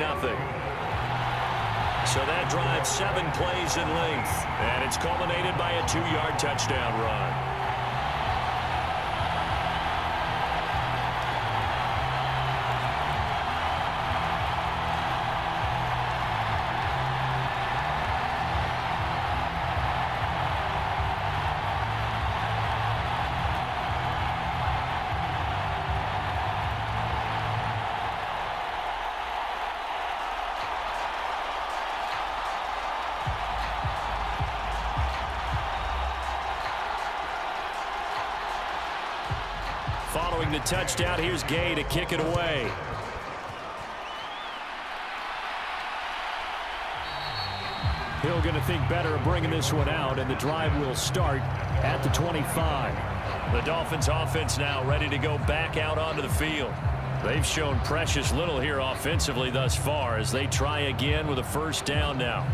So that drives 7 plays in length, and it's culminated by a 2-yard touchdown run. Following the touchdown, here's Gay to kick it away. Hill going to think better of bringing this one out, and the drive will start at the 25. The Dolphins offense now ready to go back out onto the field. They've shown precious little here offensively thus far as they try again with a 1st down now.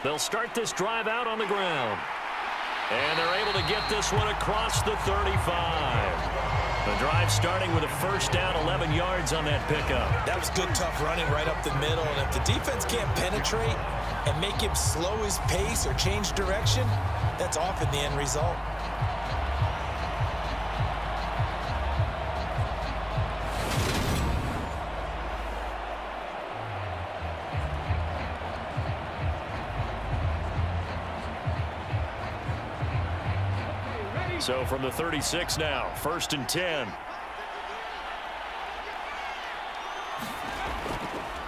They'll start this drive out on the ground. And they're able to get this one across the 35. The drive starting with a 1st down, 11 yards on that pickup. That was good, tough running right up the middle. And if the defense can't penetrate, and make him slow his pace or change direction, that's often the end result. So from the 36 now, 1st and 10.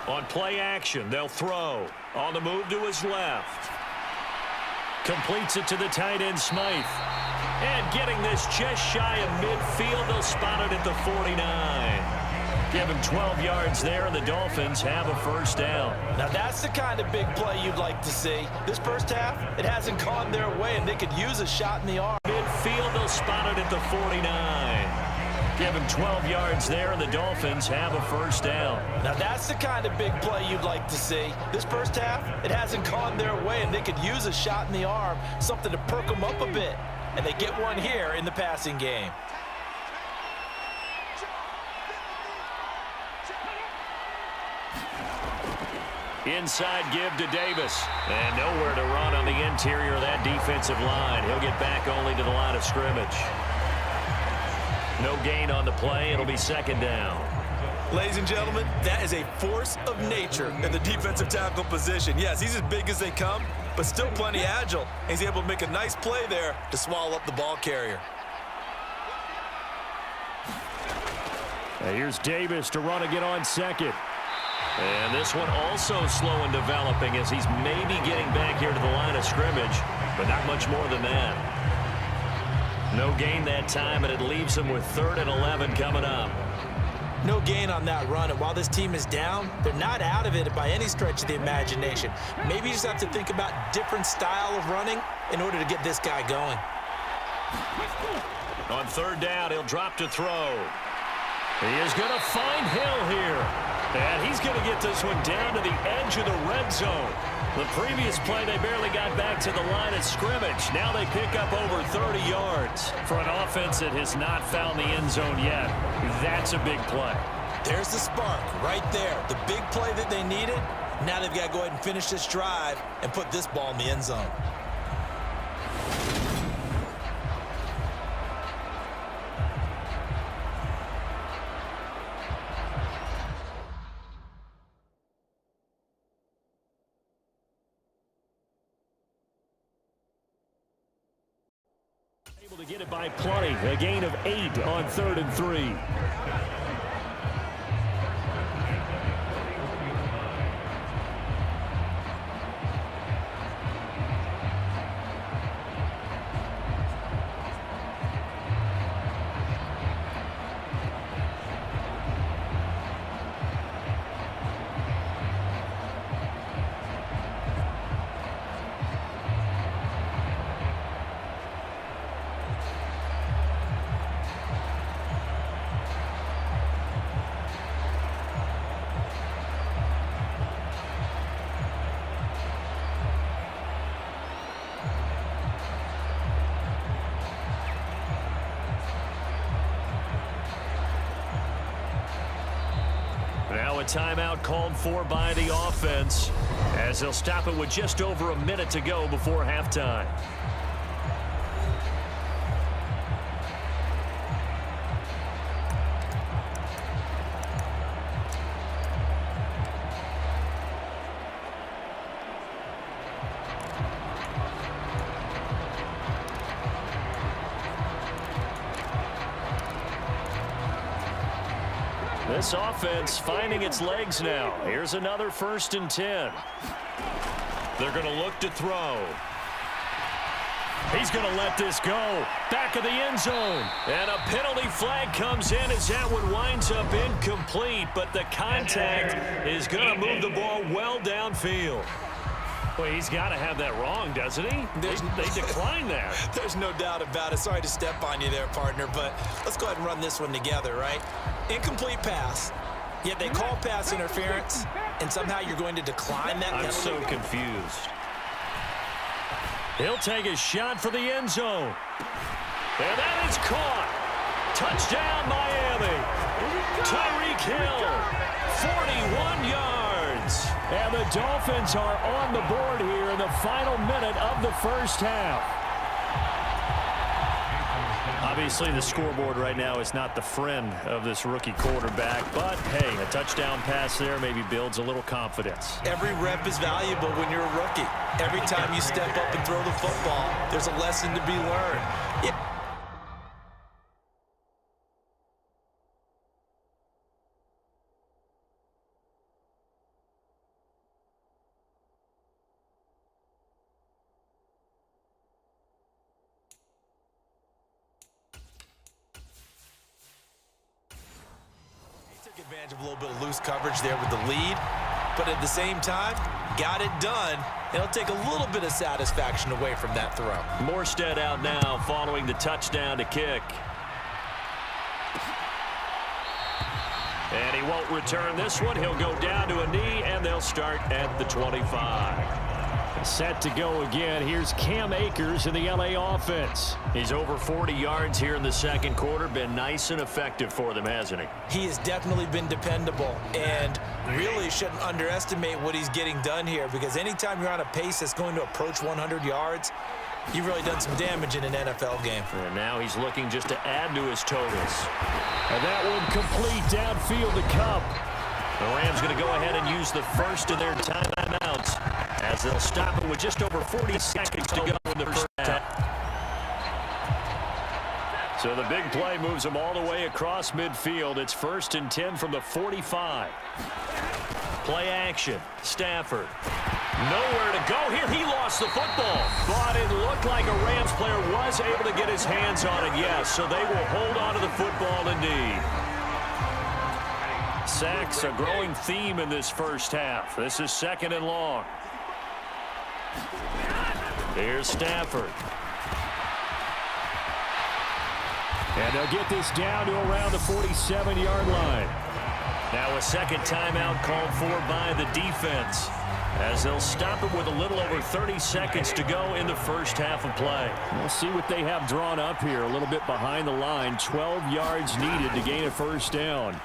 On play action, they'll throw. On the move to his left. Completes it to the tight end, Smythe. And getting this just shy of midfield, they'll spot it at the 49. Give him 12 yards there, and the Dolphins have a first down. Now that's the kind of big play you'd like to see. This first half, it hasn't gone their way, and they could use a shot in the arm. Midfield, they'll spot it at the 49. Give him 12 yards there, and the Dolphins have a first down. Now that's the kind of big play you'd like to see. This first half, it hasn't gone their way, and they could use a shot in the arm, something to perk them up a bit. And they get one here in the passing game. Inside give to Davis. And nowhere to run on the interior of that defensive line. He'll get back only to the line of scrimmage. No gain on the play. It'll be 2nd down. Ladies and gentlemen, that is a force of nature in the defensive tackle position. Yes, he's as big as they come, but still plenty agile. He's able to make a nice play there to swallow up the ball carrier. Here's Davis to run again on 2nd. And this one also slow in developing as he's maybe getting back here to the line of scrimmage, but not much more than that. No gain that time, and it leaves him with 3rd and 11 coming up. No gain on that run, and while this team is down, they're not out of it by any stretch of the imagination. Maybe you just have to think about different style of running in order to get this guy going. On 3rd down, he'll drop to throw. He is going to find Hill here. And he's going to get this one down to the edge of the red zone. The previous play, they barely got back to the line of scrimmage. Now they pick up over 30 yards. For an offense that has not found the end zone yet, that's a big play. There's the spark right there. The big play that they needed. Now they've got to go ahead and finish this drive and put this ball in the end zone. To get it by plenty. A gain of 8 on 3rd and 3. Now a timeout called for by the offense as they'll stop it with just over a minute to go before halftime. This offense finding its legs now. Here's another 1st and 10. They're going to look to throw. He's going to let this go. Back of the end zone. And a penalty flag comes in as that one winds up incomplete. But the contact is going to move the ball well downfield. Well, he's got to have that wrong, doesn't he? They declined that. There's no doubt about it. Sorry to step on you there, partner, but let's go ahead and run this one together, right? Incomplete pass, yet they call pass interference, and somehow you're going to decline that penalty. I'm so confused. He'll take a shot for the end zone. And that is caught. Touchdown, Miami. Tyreek Hill, 41 yards. And the Dolphins are on the board here in the final minute of the first half. Obviously, the scoreboard right now is not the friend of this rookie quarterback, but hey, a touchdown pass there maybe builds a little confidence. Every rep is valuable when you're a rookie. Every time you step up and throw the football, there's a lesson to be learned. Advantage of a little bit of loose coverage there with the lead, but at the same time, got it done. It'll take a little bit of satisfaction away from that throw. Morstead out now following the touchdown to kick. And he won't return this one. He'll go down to a knee, and they'll start at the 25. Set to go again. Here's Cam Akers in the LA offense. He's over 40 yards here in the second quarter. Been nice and effective for them, hasn't he? He has definitely been dependable, and really shouldn't underestimate what he's getting done here, because anytime you're on a pace that's going to approach 100 yards, you've really done some damage in an NFL game. And now he's looking just to add to his totals. And that one complete downfield to Cup. The Rams going to go ahead and use the first of their timeouts as they'll stop it with just over 40 seconds to go in the first half. So the big play moves them all the way across midfield. It's 1st and 10 from the 45. Play action. Stafford. Nowhere to go here. He lost the football. But it looked like a Rams player was able to get his hands on it, yes. So they will hold on to the football indeed. Sacks, a growing theme in this first half. This is 2nd and long. Here's Stafford. And they'll get this down to around the 47-yard line. Now a second timeout called for by the defense, as they'll stop it with a little over 30 seconds to go in the first half of play. We'll see what they have drawn up here. A little bit behind the line. 12 yards needed to gain a first down.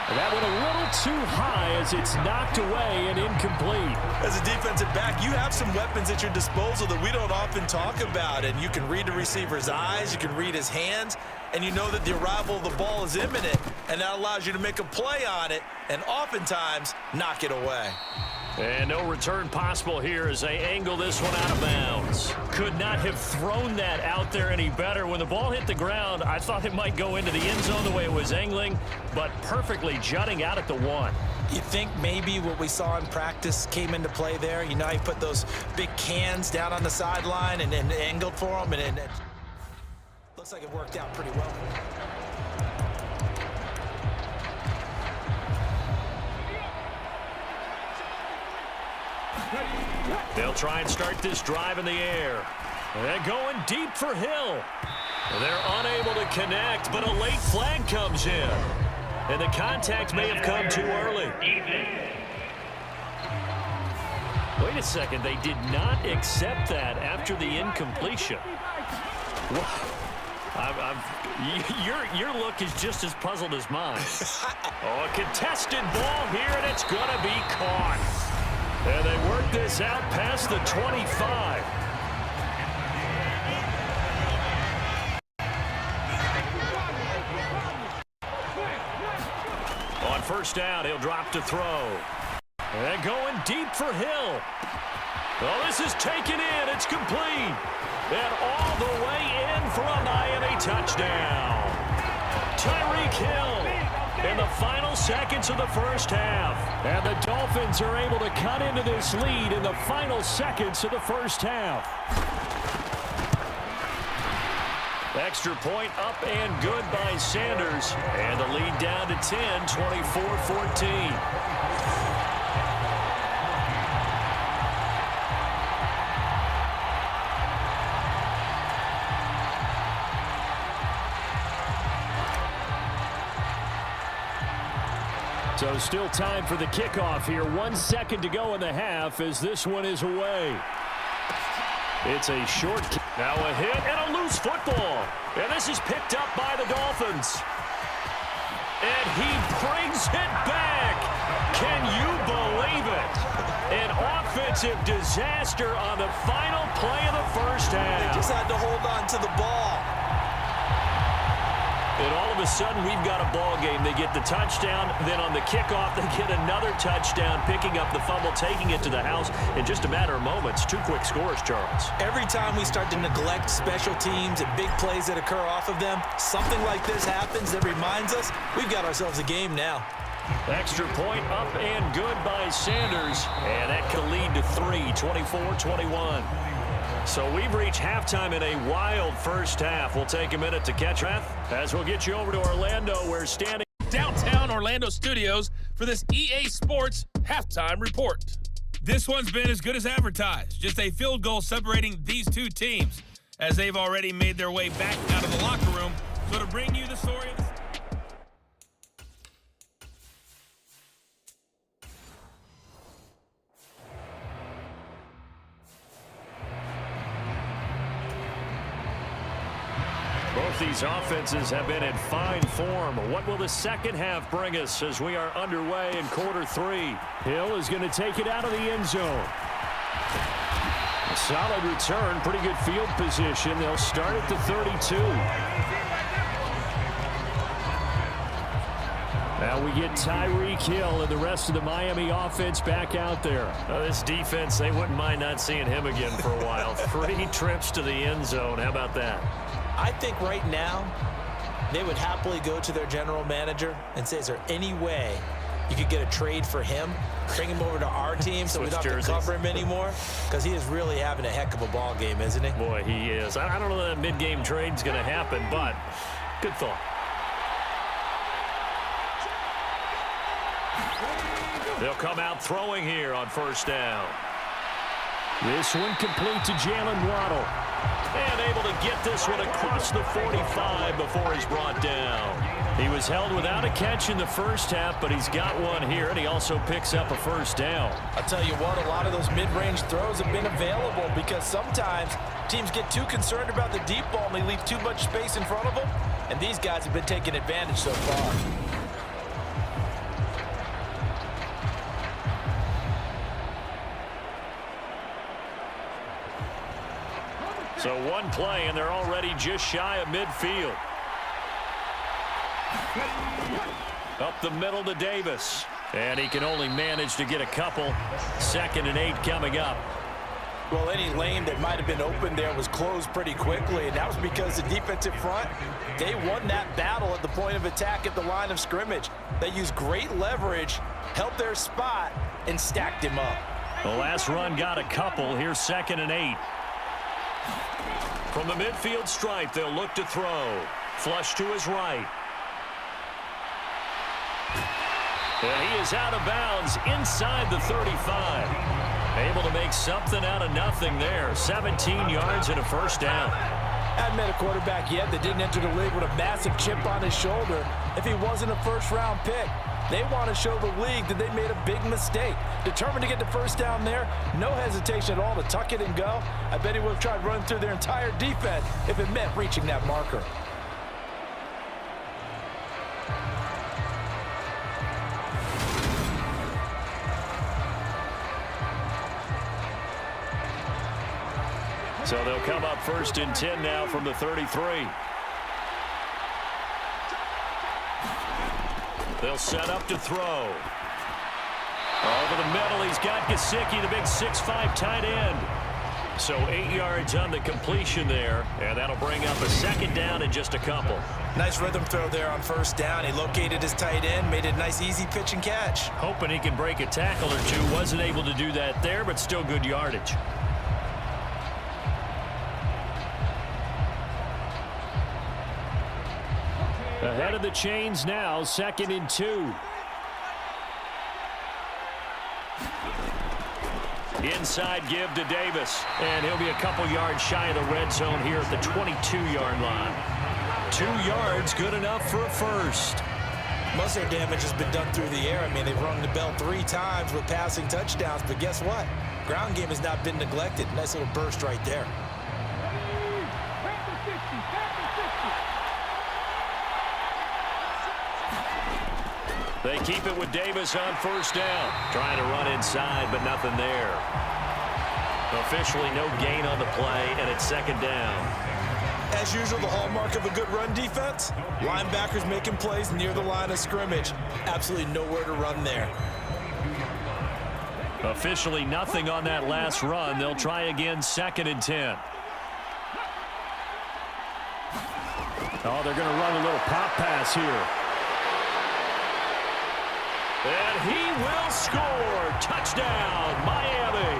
And that went a little too high as it's knocked away and incomplete. As a defensive back, you have some weapons at your disposal that we don't often talk about. And you can read the receiver's eyes, you can read his hands, and you know that the arrival of the ball is imminent. And that allows you to make a play on it and oftentimes knock it away. And no return possible here as they angle this one out of bounds. Could not have thrown that out there any better. When the ball hit the ground, I thought it might go into the end zone the way it was angling, but perfectly jutting out at the 1. You think maybe what we saw in practice came into play there? You know, he put those big cans down on the sideline and angled for them, and it looks like it worked out pretty well. They'll try and start this drive in the air. They're going deep for Hill. They're unable to connect, but a late flag comes in. And the contact may have come too early. Wait a second, they did not accept that after the incompletion. Your look is just as puzzled as mine. Oh, a contested ball here, and it's going to be caught. And they work this out past the 25. On first down, he'll drop to throw. And going deep for Hill. Well, this is taken in. It's complete. And all the way in for a Miami touchdown. Tyreek Hill in the final seconds of the first half. And the Dolphins are able to cut into this lead in the final seconds of the first half. Extra point up and good by Sanders. And the lead down to 10, 24-14. So still time for the kickoff here. 1 second to go in the half as this one is away. It's a short kick. Now a hit and a loose football. And this is picked up by the Dolphins. And he brings it back. Can you believe it? An offensive disaster on the final play of the first half. They just had to hold on to the ball. And all of a sudden, we've got a ball game. They get the touchdown. Then on the kickoff, they get another touchdown, picking up the fumble, taking it to the house in just a matter of moments. 2 quick scores, Charles. Every time we start to neglect special teams and big plays that occur off of them, something like this happens that reminds us we've got ourselves a game now. Extra point up and good by Sanders. And that can lead to 3, 24-21. So we've reached halftime in a wild first half. We'll take a minute to catch up as we'll get you over to Orlando. We're standing downtown Orlando studios for this EA Sports halftime report. This one's been as good as advertised. Just a field goal separating these two teams as they've already made their way back out of the locker room. So to bring you the story of the Both these offenses have been in fine form. What will the second half bring us as we are underway in quarter 3? Hill is going to take it out of the end zone. A solid return, pretty good field position. They'll start at the 32. Now we get Tyreek Hill and the rest of the Miami offense back out there. This defense, they wouldn't mind not seeing him again for a while. 3 trips to the end zone. How about that? I think right now they would happily go to their general manager and say, is there any way you could get a trade for him, bring him over to our team so we don't have to cover him anymore? Because he is really having a heck of a ball game, isn't he? Boy, he is. I don't know that mid-game trade's going to happen, but good thought. They'll come out throwing here on first down. This one complete to Jalen Waddle. And able to get this one across the 45 before he's brought down. He was held without a catch in the first half, but he's got one here, and he also picks up a first down. I'll tell you what, a lot of those mid-range throws have been available because sometimes teams get too concerned about the deep ball and they leave too much space in front of them, and these guys have been taking advantage so far. So one play, and they're already just shy of midfield. Up the middle to Davis. And he can only manage to get a couple. 2nd and 8 coming up. Well, any lane that might have been open there was closed pretty quickly, and that was because the defensive front, they won that battle at the point of attack at the line of scrimmage. They used great leverage, held their spot, and stacked him up. The last run got a couple. Here's 2nd and 8. From the midfield stripe, they'll look to throw. Flush to his right. And he is out of bounds inside the 35. Able to make something out of nothing there. 17 yards and a first down. Hadn't met a quarterback yet that didn't enter the league with a massive chip on his shoulder if he wasn't a first-round pick. They want to show the league that they made a big mistake. Determined to get the first down there, no hesitation at all to tuck it and go. I bet he would have tried running through their entire defense if it meant reaching that marker. So they'll come up 1st and 10 now from the 33. They'll set up to throw. Over the middle, he's got Gesicki, the big 6'5" tight end. So 8 yards on the completion there, and that'll bring up a 2nd down and just a couple. Nice rhythm throw there on first down. He located his tight end, made it a nice easy pitch and catch. Hoping he can break a tackle or two. Wasn't able to do that there, but still good yardage. Ahead of the chains now, 2nd and 2. Inside give to Davis, and he'll be a couple yards shy of the red zone here at the 22-yard line. 2 yards, good enough for a first. Most of their damage has been done through the air. I mean, they've rung the bell 3 times with passing touchdowns, but guess what? Ground game has not been neglected. Nice little burst right there. They keep it with Davis on first down. Trying to run inside, but nothing there. Officially no gain on the play, and it's second down. As usual, the hallmark of a good run defense, linebackers making plays near the line of scrimmage. Absolutely nowhere to run there. Officially nothing on that last run. They'll try again, 2nd and 10. Oh, they're going to run a little pop pass here. And he will score. Touchdown, Miami.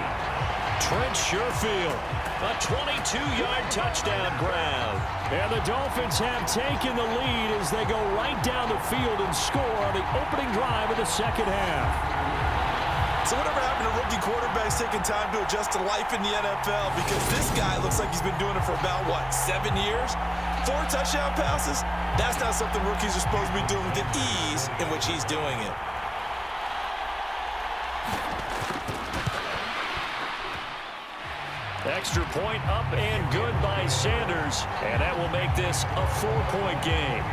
Trent Sherfield, a 22-yard touchdown grab. And the Dolphins have taken the lead as they go right down the field and score on the opening drive of the second half. So whatever happened to rookie quarterbacks taking time to adjust to life in the NFL? Because this guy looks like he's been doing it for about, 7 years? 4 touchdown passes? That's not something rookies are supposed to be doing with the ease in which he's doing it. Extra point up and good by Sanders, and that will make this a 4-point game.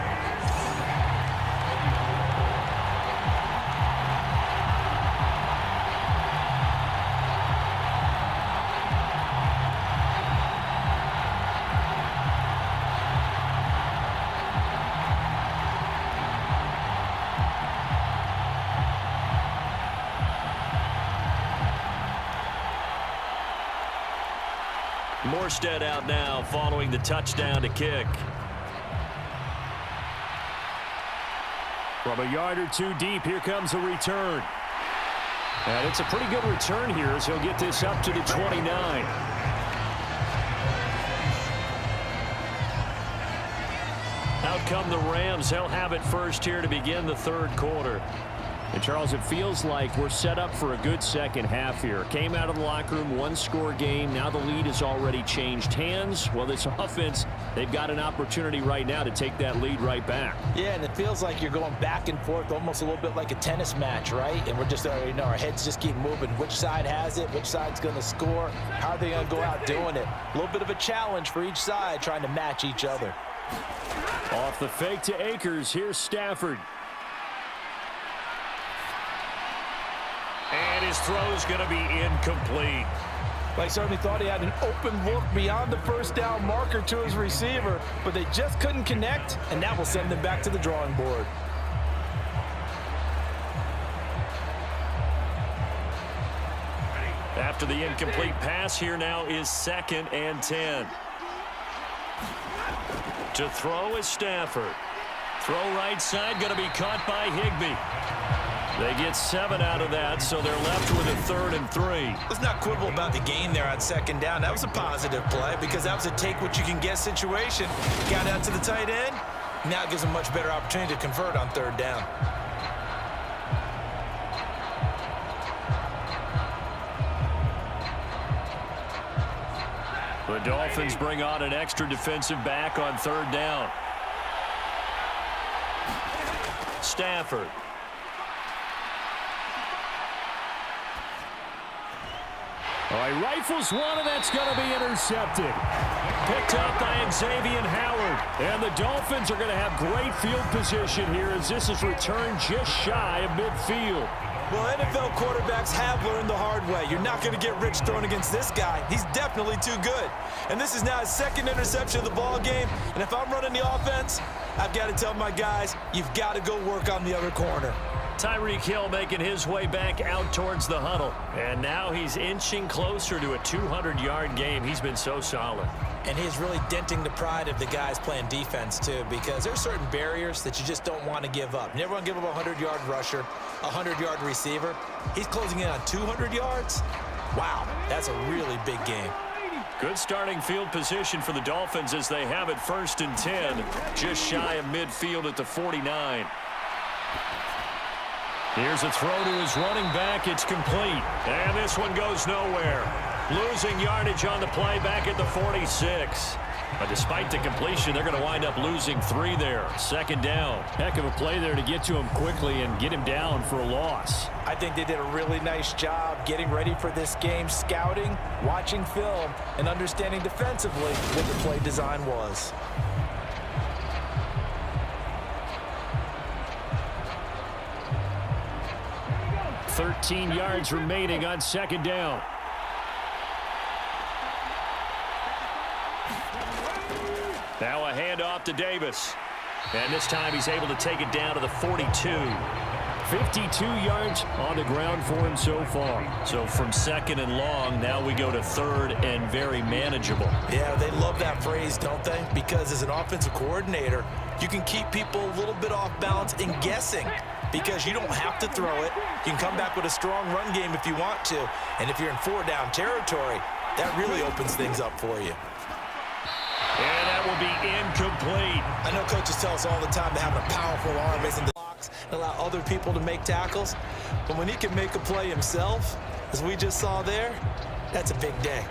Morstead out now following the touchdown to kick. From a yard or two deep, here comes a return. And it's a pretty good return here as he'll get this up to the 29. Out come the Rams. They'll have it first here to begin the third quarter. And, Charles, it feels like we're set up for a good second half here. Came out of the locker room, 1-score game. Now the lead has already changed hands. Well, this offense, they've got an opportunity right now to take that lead right back. Yeah, and it feels like you're going back and forth, almost a little bit like a tennis match, right? And we're just, our heads just keep moving. Which side has it? Which side's going to score? How are they going to go out doing it? A little bit of a challenge for each side, trying to match each other. Off the fake to Akers, here's Stafford. And his throw's going to be incomplete. They certainly thought he had an open look beyond the first down marker to his receiver, but they just couldn't connect, and that will send them back to the drawing board. After the incomplete pass, here now is 2nd and 10. To throw is Stafford. Throw right side, going to be caught by Higbee. They get 7 out of that, so they're left with a 3rd and 3. Let's not quibble about the gain there on 2nd down. That was a positive play because that was a take-what-you-can-get situation. Got out to the tight end. Now it gives them much better opportunity to convert on 3rd down. The Dolphins bring on an extra defensive back on 3rd down. Stafford. Oh, he rifles one, and that's going to be intercepted. Picked up by Xavier Howard. And the Dolphins are going to have great field position here as this is returned just shy of midfield. Well, NFL quarterbacks have learned the hard way. You're not going to get rich throwing against this guy. He's definitely too good. And this is now his 2nd interception of the ball game. And if I'm running the offense, I've got to tell my guys, you've got to go work on the other corner. Tyreek Hill making his way back out towards the huddle. And now he's inching closer to a 200-yard game. He's been so solid. And he's really denting the pride of the guys playing defense, too, because there's certain barriers that you just don't want to give up. You never want to give up a 100-yard rusher, a 100-yard receiver. He's closing in on 200 yards. Wow, that's a really big game. Good starting field position for the Dolphins as they have it 1st and 10, just shy of midfield at the 49. Here's a throw to his running back. It's complete. And this one goes nowhere. Losing yardage on the play back at the 46. But despite the completion, they're going to wind up losing 3 there. 2nd down. Heck of a play there to get to him quickly and get him down for a loss. I think they did a really nice job getting ready for this game, scouting, watching film, and understanding defensively what the play design was. 13 yards remaining on second down. Now a handoff to Davis. And this time he's able to take it down to the 42. 52 yards on the ground for him so far. So from second and long, now we go to third and very manageable. Yeah, they love that phrase, don't they? Because as an offensive coordinator, you can keep people a little bit off balance and guessing because you don't have to throw it. You can come back with a strong run game if you want to. And if you're in 4-down territory, that really opens things up for you. And that will be incomplete. I know coaches tell us all the time that having a powerful arm isn't the box and allow other people to make tackles. But when he can make a play himself, as we just saw there, that's a big day.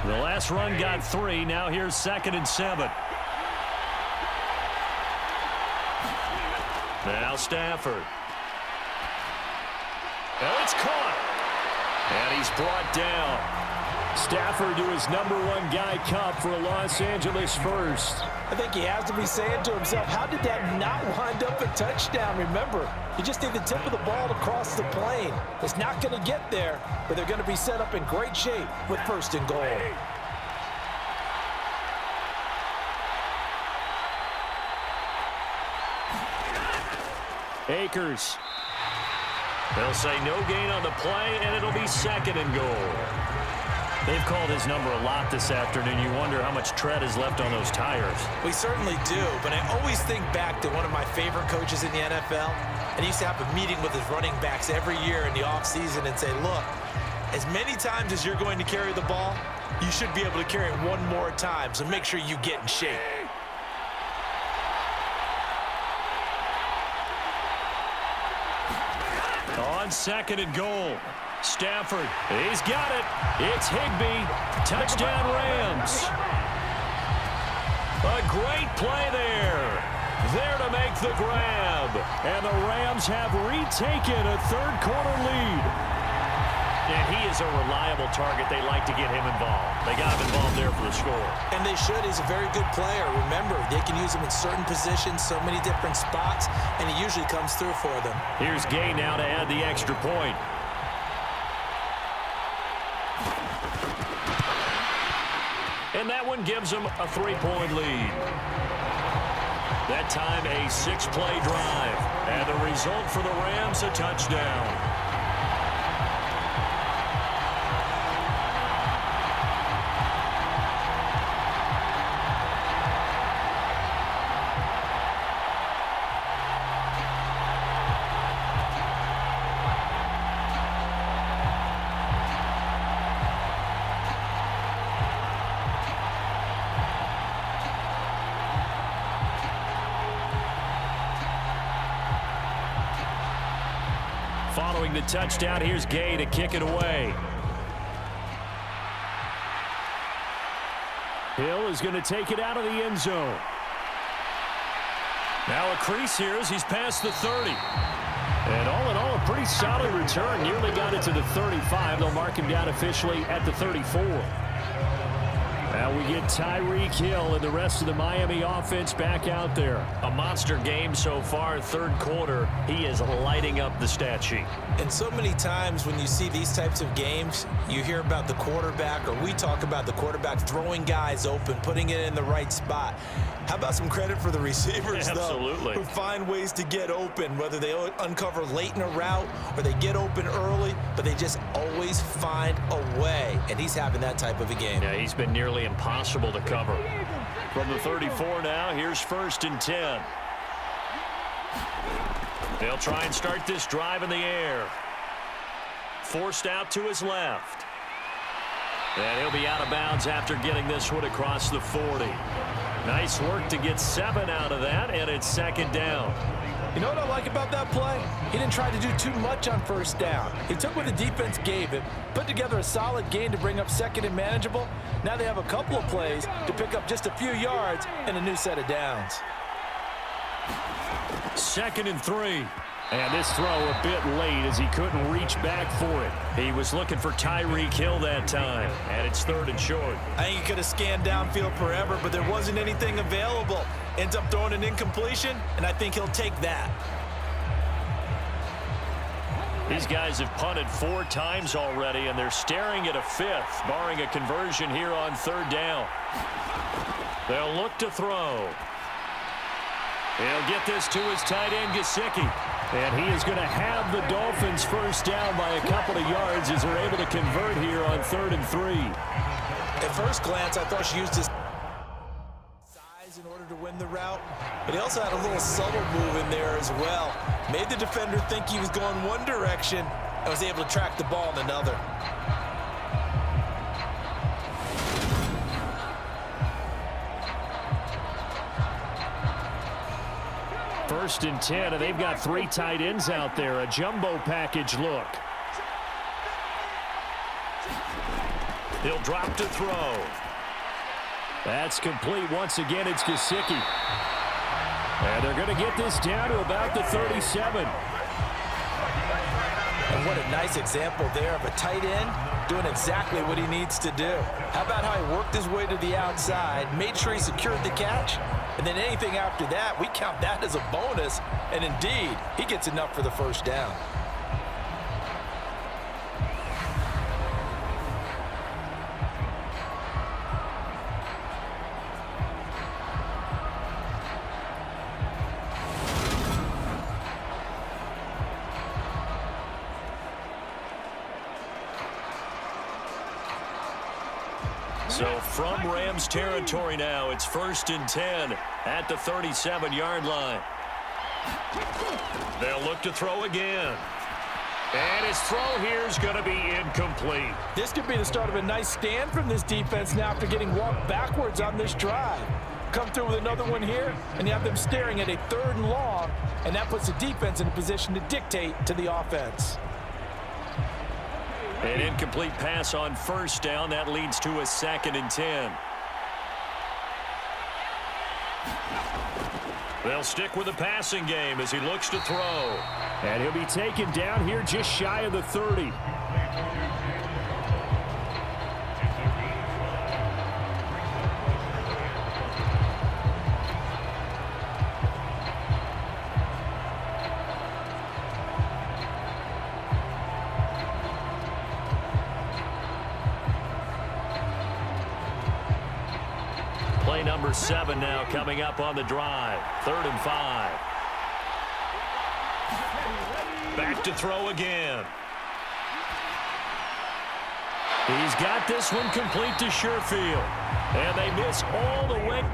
The last run got 3. Now here's 2nd and 7. Now Stafford. Now it's caught. And he's brought down. Stafford to his #1 guy Cup for a Los Angeles first. I think he has to be saying to himself, how did that not wind up a touchdown? Remember, you just need the tip of the ball to cross the plane. It's not going to get there, but they're going to be set up in great shape with 1st and goal. Akers. They'll say no gain on the play, and it'll be 2nd and goal. They've called his number a lot this afternoon. You wonder how much tread is left on those tires. We certainly do, but I always think back to one of my favorite coaches in the NFL, and he used to have a meeting with his running backs every year in the offseason and say, look, as many times as you're going to carry the ball, you should be able to carry it one more time, so make sure you get in shape. On 2nd and goal. Stafford, he's got it. It's Higbee. Touchdown Rams. A great play there. There to make the grab. And the Rams have retaken a third-quarter lead. And he is a reliable target. They like to get him involved. They got him involved there for the score. And they should. He's a very good player. Remember, they can use him in certain positions, so many different spots, and he usually comes through for them. Here's Gay now to add the extra point. And that one gives them a 3-point lead. That time a 6-play drive. And the result for the Rams, a touchdown. Following the touchdown, here's Gay to kick it away. Hill is going to take it out of the end zone. Now a crease here as he's past the 30. And all in all, a pretty solid return. Nearly got it to the 35. They'll mark him down officially at the 34. Now we get Tyreek Hill and the rest of the Miami offense back out there. A monster game so far, third quarter. He is lighting up the stat sheet. And so many times when you see these types of games, you hear about the quarterback, or we talk about the quarterback throwing guys open, putting it in the right spot. How about some credit for the receivers, Absolutely. though, who find ways to get open, whether they uncover late in a route or they get open early, but they just always find a way. And he's having that type of a game. Yeah, he's been nearly impossible to cover. From the 34 now, here's 1st and 10. They'll try and start this drive in the air. Forced out to his left. And he'll be out of bounds after getting this one across the 40. Nice work to get 7 out of that, and it's 2nd down. You know what I like about that play? He didn't try to do too much on first down. He took what the defense gave him, put together a solid gain to bring up second and manageable. Now they have a couple of plays to pick up just a few yards and a new set of downs. 2nd and 3. And this throw a bit late as he couldn't reach back for it. He was looking for Tyreek Hill that time, and it's 3rd and short. I think he could have scanned downfield forever, but there wasn't anything available. Ends up throwing an incompletion, and I think he'll take that. These guys have punted 4 times already, and they're staring at a 5th, barring a conversion here on 3rd down. They'll look to throw. He'll get this to his tight end, Gesicki. And he is going to have the Dolphins first down by a couple of yards as they're able to convert here on 3rd and 3. At first glance, I thought she used his size in order to win the route, but he also had a little subtle move in there as well. Made the defender think he was going one direction and was able to track the ball in another. 1st and 10, and they've got 3 tight ends out there. A jumbo package look. He'll drop to throw. That's complete. Once again, it's Gesicki. And they're going to get this down to about the 37. And what a nice example there of a tight end doing exactly what he needs to do. How about how he worked his way to the outside, made sure he secured the catch, and then anything after that, we count that as a bonus. And indeed, he gets enough for the first down. So from Rams territory now, it's 1st and 10 at the 37-yard line. They'll look to throw again. And his throw here is going to be incomplete. This could be the start of a nice stand from this defense now after getting walked backwards on this drive. Come through with another one here, and you have them staring at a 3rd and long, and that puts the defense in a position to dictate to the offense. An incomplete pass on first down. That leads to a 2nd and 10. They'll stick with the passing game as he looks to throw. And he'll be taken down here just shy of the 30. Play number 7 now coming up on the drive. 3rd and 5. Back to throw again. He's got this one complete to Sherfield. And they miss all the way.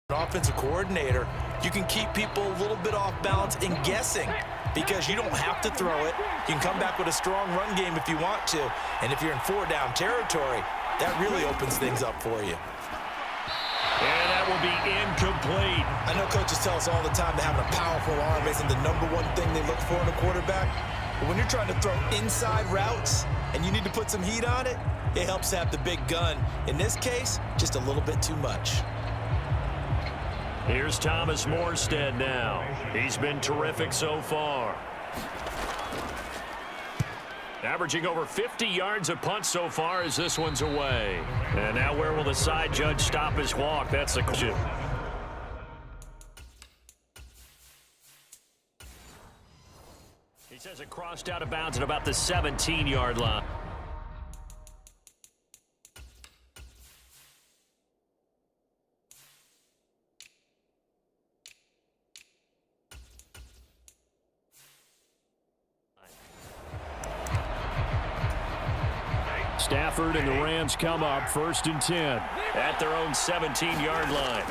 An offensive coordinator, you can keep people a little bit off balance and guessing because you don't have to throw it. You can come back with a strong run game if you want to. And if you're in 4-down territory, that really opens things up for you. And that will be incomplete. I know coaches tell us all the time that having a powerful arm isn't the #1 thing they look for in a quarterback. But when you're trying to throw inside routes and you need to put some heat on it, it helps to have the big gun. In this case, just a little bit too much. Here's Thomas Morstead now. He's been terrific so far. Averaging over 50 yards a punt so far as this one's away. And now where will the side judge stop his walk? That's the question. He says it crossed out of bounds at about the 17-yard line. Stafford and the Rams come up 1st and 10 at their own 17-yard line.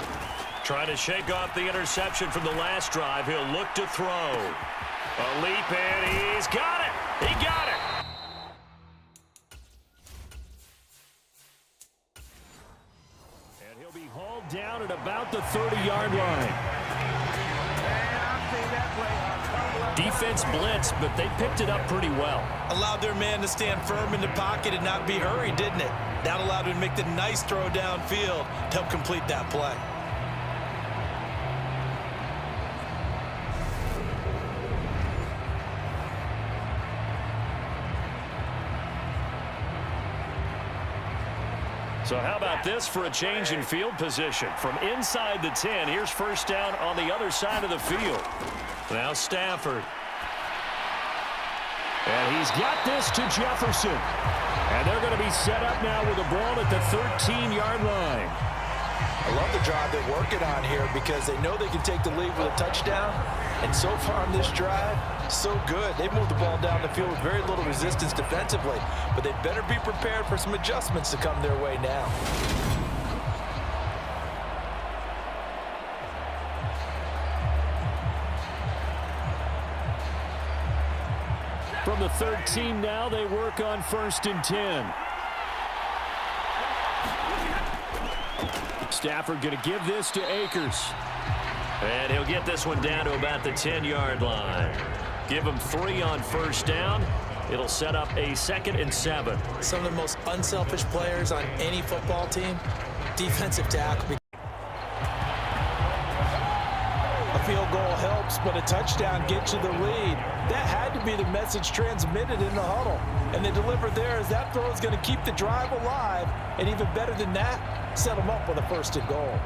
Trying to shake off the interception from the last drive. He'll look to throw. A leap in. He's got it. He got it. And he'll be hauled down at about the 30-yard line. Defense blitz, but they picked it up pretty well. Allowed their man to stand firm in the pocket and not be hurried, didn't it? That allowed him to make the nice throw downfield to help complete that play. So how about this for a change in field position? From inside the 10, here's first down on the other side of the field. Now Stafford. And he's got this to Jefferson. And they're going to be set up now with the ball at the 13-yard line. I love the drive they're working on here because they know they can take the lead with a touchdown. And so far on this drive, so good. They moved the ball down the field with very little resistance defensively. But they better be prepared for some adjustments to come their way now. From the 13 now, they work on 1st and 10. Stafford going to give this to Akers. And he'll get this one down to about the 10-yard line. Give him 3 on first down. It'll set up a 2nd and 7. Some of the most unselfish players on any football team, defensive tackle. A field goal helps, but a touchdown gets you the lead. That had to be the message transmitted in the huddle. And they delivered there as that throw is going to keep the drive alive. And even better than that, set them up with a 1st and goal.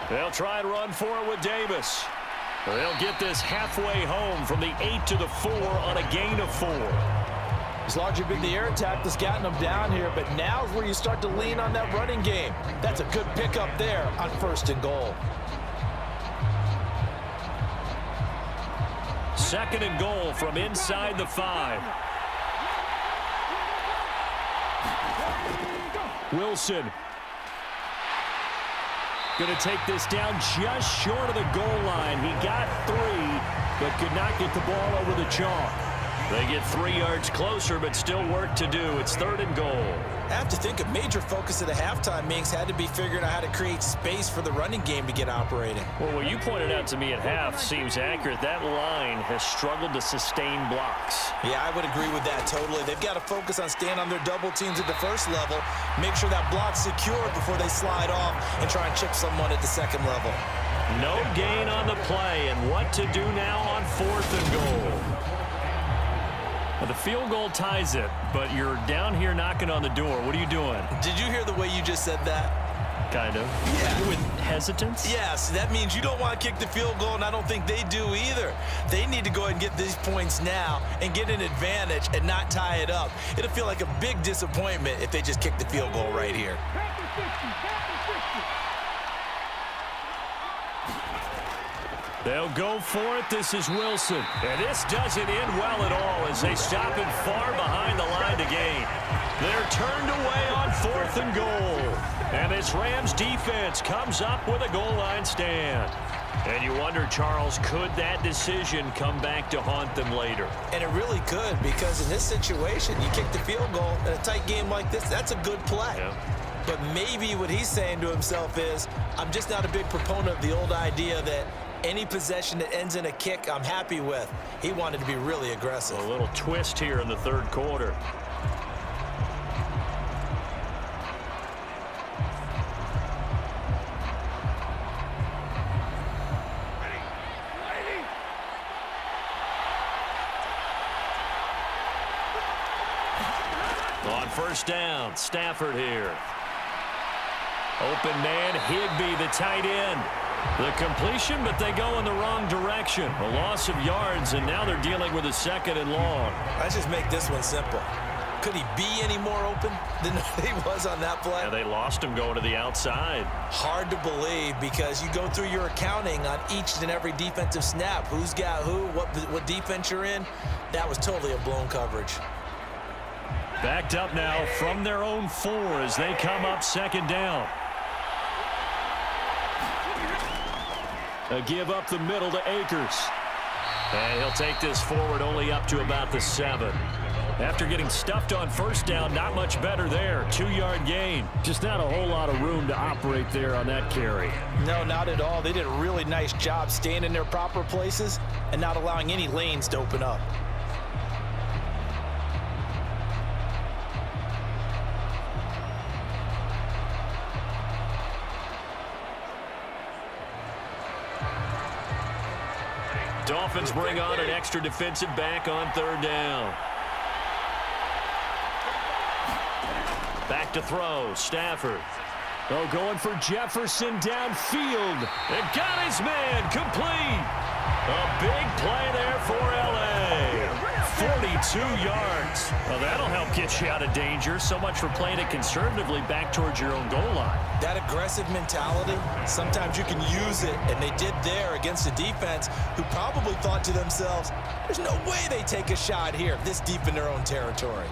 They'll try and run for it with Davis. They'll get this halfway home from the 8 to the 4 on a gain of 4. It's largely been the air attack that's gotten them down here, but now's where you start to lean on that running game. That's a good pickup there on 1st and goal. 2nd and goal from inside the 5. Wilson going to take this down just short of the goal line. He got 3, but could not get the ball over the chalk. They get 3 yards closer, but still work to do. It's 3rd and goal. I have to think a major focus at the halftime meetings had to be figuring out how to create space for the running game to get operating. Well, what you pointed out to me at half seems accurate. That line has struggled to sustain blocks. Yeah, I would agree with that totally. They've got to focus on staying on their double teams at the first level, make sure that block's secured before they slide off and try and chip someone at the second level. No gain on the play, and what to do now on 4th and goal. Well, the field goal ties it, but you're down here knocking on the door. What are you doing? Did you hear the way you just said that? Kind of. Yeah. With hesitance? Yes, that means you don't want to kick the field goal, and I don't think they do either. They need to go ahead and get these points now and get an advantage and not tie it up. It'll feel like a big disappointment if they just kick the field goal right here. They'll go for it. This is Wilson. And this doesn't end well at all as they stop him far behind the line to gain. They're turned away on 4th and goal. And this Rams defense comes up with a goal line stand. And you wonder, Charles, could that decision come back to haunt them later? And it really could, because in this situation, you kick the field goal in a tight game like this, that's a good play. Yeah. But maybe what he's saying to himself is, I'm just not a big proponent of the old idea that any possession that ends in a kick, I'm happy with. He wanted to be really aggressive. A little twist here in the 3rd quarter. On 1st down, Stafford here. Open man, Higbee, the tight end. The completion, but they go in the wrong direction. A loss of yards, and now they're dealing with a 2nd and long. Let's just make this one simple. Could he be any more open than he was on that play? Yeah, they lost him going to the outside. Hard to believe, because you go through your accounting on each and every defensive snap. Who's got who, what defense you're in. That was totally a blown coverage. Backed up now from their own 4 as they come up 2nd down. A give up the middle to Akers. And he'll take this forward only up to about the 7. After getting stuffed on first down, not much better there. 2-yard gain. Just not a whole lot of room to operate there on that carry. No, not at all. They did a really nice job staying in their proper places and not allowing any lanes to open up. Dolphins bring on an extra defensive back on 3rd down. Back to throw, Stafford. Oh, going for Jefferson downfield. And got his man complete. A big play there for L.A. 42 yards. Well, that'll help get you out of danger. So much for playing it conservatively back towards your own goal line. That aggressive mentality, sometimes you can use it, and they did there against a defense who probably thought to themselves, there's no way they take a shot here, this deep in their own territory.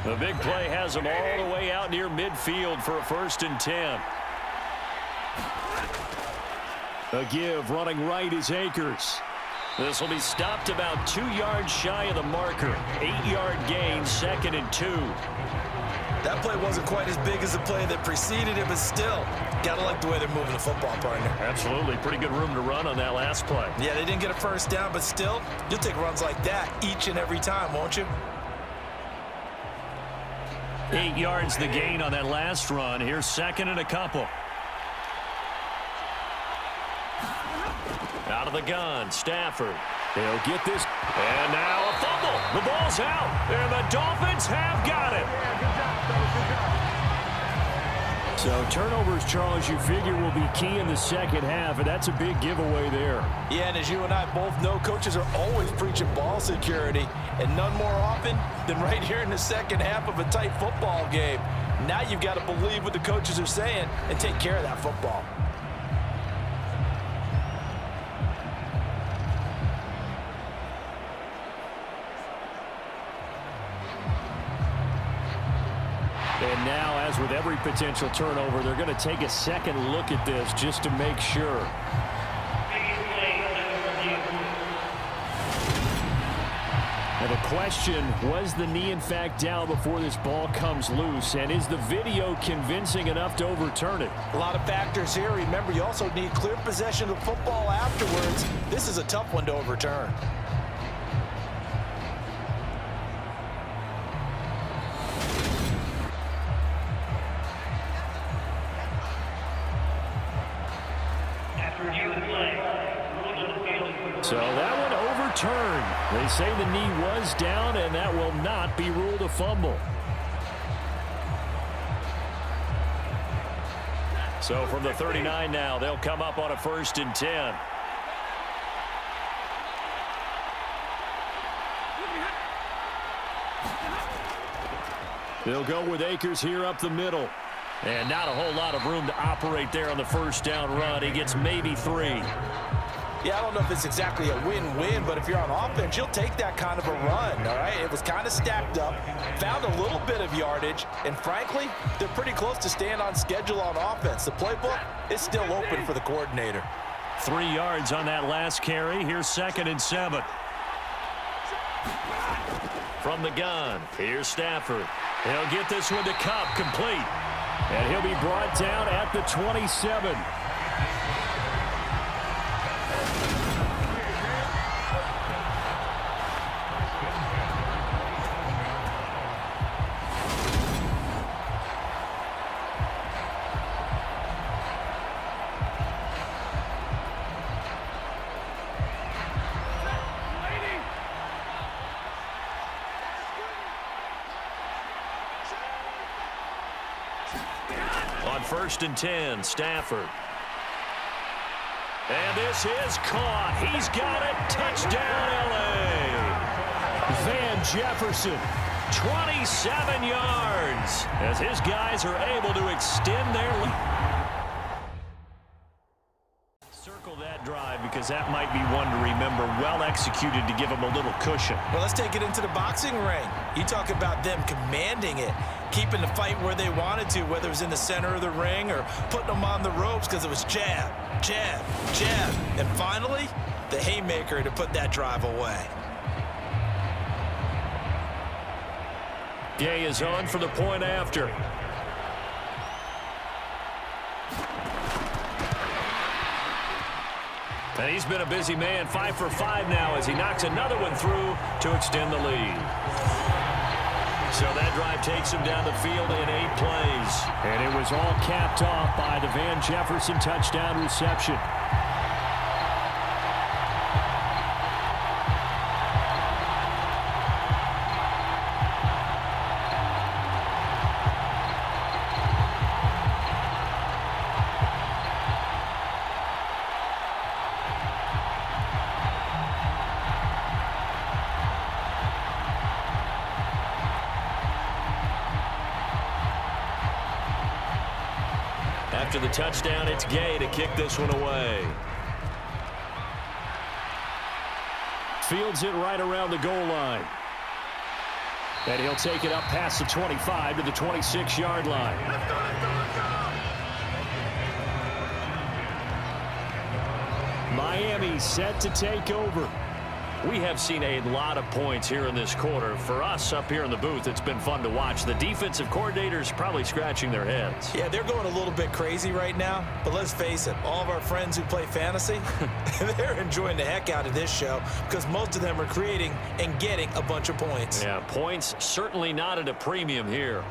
The big play has them all the way out near midfield for a 1st and 10. A give running right is Akers. This will be stopped about 2 yards shy of the marker. 8-yard gain, 2nd and 2. That play wasn't quite as big as the play that preceded it, but still, gotta like the way they're moving the football, partner. Absolutely. Pretty good room to run on that last play. Yeah, they didn't get a first down, but still, you'll take runs like that each and every time, won't you? 8 yards the gain on that last run. Here's 2nd and a couple. Out of the gun, Stafford. He'll get this. And now a fumble. The ball's out. And the Dolphins have got it. So turnovers, Charles, you figure will be key in the second half, and that's a big giveaway there. Yeah, and as you and I both know, coaches are always preaching ball security, and none more often than right here in the second half of a tight football game. Now you've got to believe what the coaches are saying and take care of that football. And now, as with every potential turnover, they're going to take a second look at this just to make sure. Now the question, was the knee in fact down before this ball comes loose? And is the video convincing enough to overturn it? A lot of factors here. Remember, you also need clear possession of football afterwards. This is a tough one to overturn. So that one overturned. They say the knee was down, and that will not be ruled a fumble. So from the 39 now, they'll come up on a 1st and 10. They'll go with Akers here up the middle. And not a whole lot of room to operate there on the 1st down run. He gets maybe 3. Yeah, I don't know if it's exactly a win-win, but if you're on offense, you'll take that kind of a run, all right? It was kind of stacked up, found a little bit of yardage, and frankly, they're pretty close to staying on schedule on offense. The playbook is still open for the coordinator. 3 yards on that last carry. Here's 2nd and 7. From the gun, here's Stafford. He'll get this one to Kupp, complete. And he'll be brought down at the 27. On 1st and 10, Stafford. And this is caught. He's got it. Touchdown, L.A. Van Jefferson, 27 yards, as his guys are able to extend their lead. Circle that that drive because that might be one to remember. Well executed to give them a little cushion. Well, let's take it into the boxing ring. You talk about them commanding it, keeping the fight where they wanted to, whether it was in the center of the ring or putting them on the ropes because it was jab, jab, jab. And finally, the haymaker to put that drive away. Gay is on for the point after. And he's been a busy man, 5 for 5 now as he knocks another one through to extend the lead. So that drive takes him down the field in 8 plays. And it was all capped off by the Van Jefferson touchdown reception. After the touchdown, it's Gay to kick this one away. Fields it right around the goal line. And he'll take it up past the 25 to the 26-yard line. Miami set to take over. We have seen a lot of points here in this quarter. For us up here in the booth, it's been fun to watch. The defensive coordinators probably scratching their heads. Yeah, they're going a little bit crazy right now. But let's face it, all of our friends who play fantasy, they're enjoying the heck out of this show because most of them are creating and getting a bunch of points. Yeah, points certainly not at a premium here.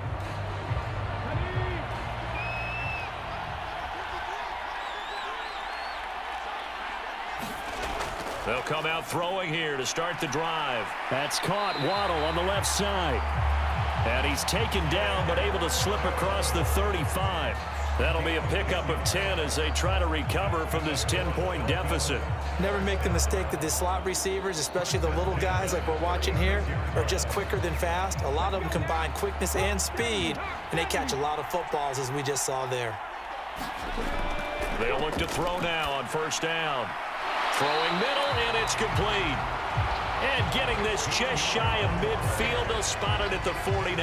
They'll come out throwing here to start the drive. That's caught. Waddle on the left side. And he's taken down but able to slip across the 35. That'll be a pickup of 10 as they try to recover from this 10-point deficit. Never make the mistake that the slot receivers, especially the little guys like we're watching here, are just quicker than fast. A lot of them combine quickness and speed, and they catch a lot of footballs as we just saw there. They'll look to throw now on first down. Throwing middle, and it's complete. And getting this just shy of midfield, they'll spot it at the 49.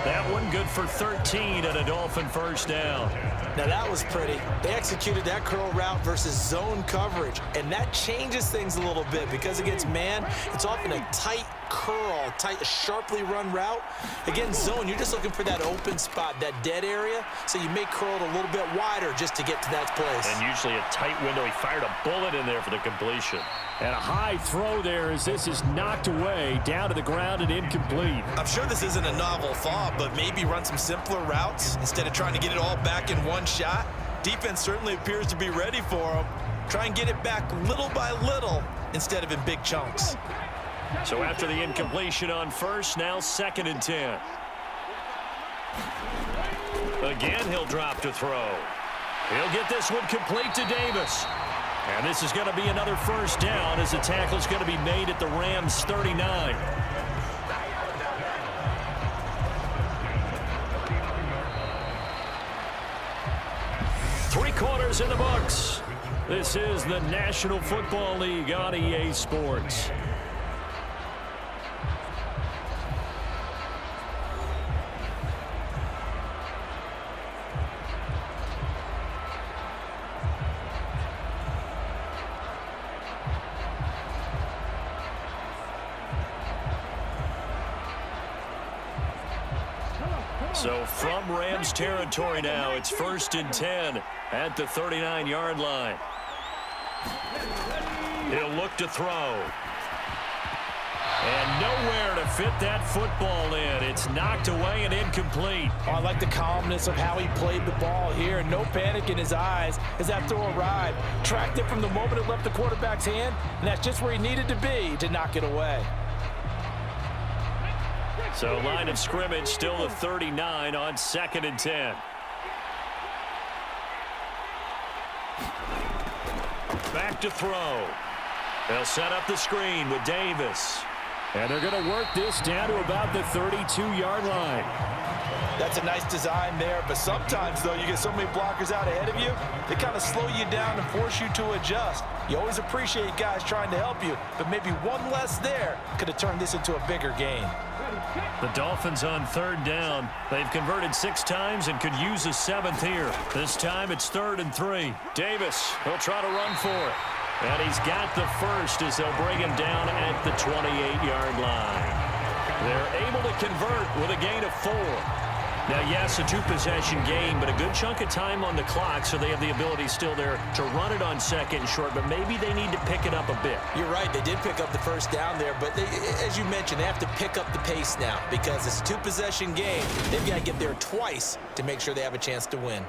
That one good for 13 and a Dolphin first down. Now that was pretty. They executed that curl route versus zone coverage, and that changes things a little bit because against man, it's often a tight curl, tight, sharply run route. Against zone, you're just looking for that open spot, that dead area, so you may curl it a little bit wider just to get to that place. And usually a tight window. He fired a bullet in there for the completion. And a high throw there as this is knocked away, down to the ground and incomplete. I'm sure this isn't a novel thought, but maybe run some simpler routes instead of trying to get it all back in one shot. Defense certainly appears to be ready for him. Try and get it back little by little instead of in big chunks. So after the incompletion on first, now 2nd and 10. Again, he'll drop to throw. He'll get this one complete to Davis. And this is going to be another first down as the tackle's going to be made at the Rams' 39. Three quarters in the books. This is the National Football League on EA Sports. So from Rams territory now, it's 1st and 10 at the 39-yard line. He'll look to throw. And nowhere to fit that football in. It's knocked away and incomplete. Oh, I like the calmness of how he played the ball here. No panic in his eyes as that throw arrived. Tracked it from the moment it left the quarterback's hand, and that's just where he needed to be to knock it away. So line of scrimmage still the 39 on 2nd and 10. Back to throw. They'll set up the screen with Davis. And they're going to work this down to about the 32-yard line. That's a nice design there, but sometimes, though, you get so many blockers out ahead of you, they kind of slow you down and force you to adjust. You always appreciate guys trying to help you, but maybe one less there could have turned this into a bigger gain. The Dolphins on third down. They've converted 6 times and could use a 7th here. This time it's 3rd and 3. Davis, he'll try to run for it. And he's got the first as they'll bring him down at the 28-yard line. They're able to convert with a gain of 4. Now, yes, a 2-possession game, but a good chunk of time on the clock, so they have the ability still there to run it on 2nd and short, but maybe they need to pick it up a bit. You're right. They did pick up the first down there, but as you mentioned, they have to pick up the pace now because it's a 2-possession game. They've got to get there twice to make sure they have a chance to win.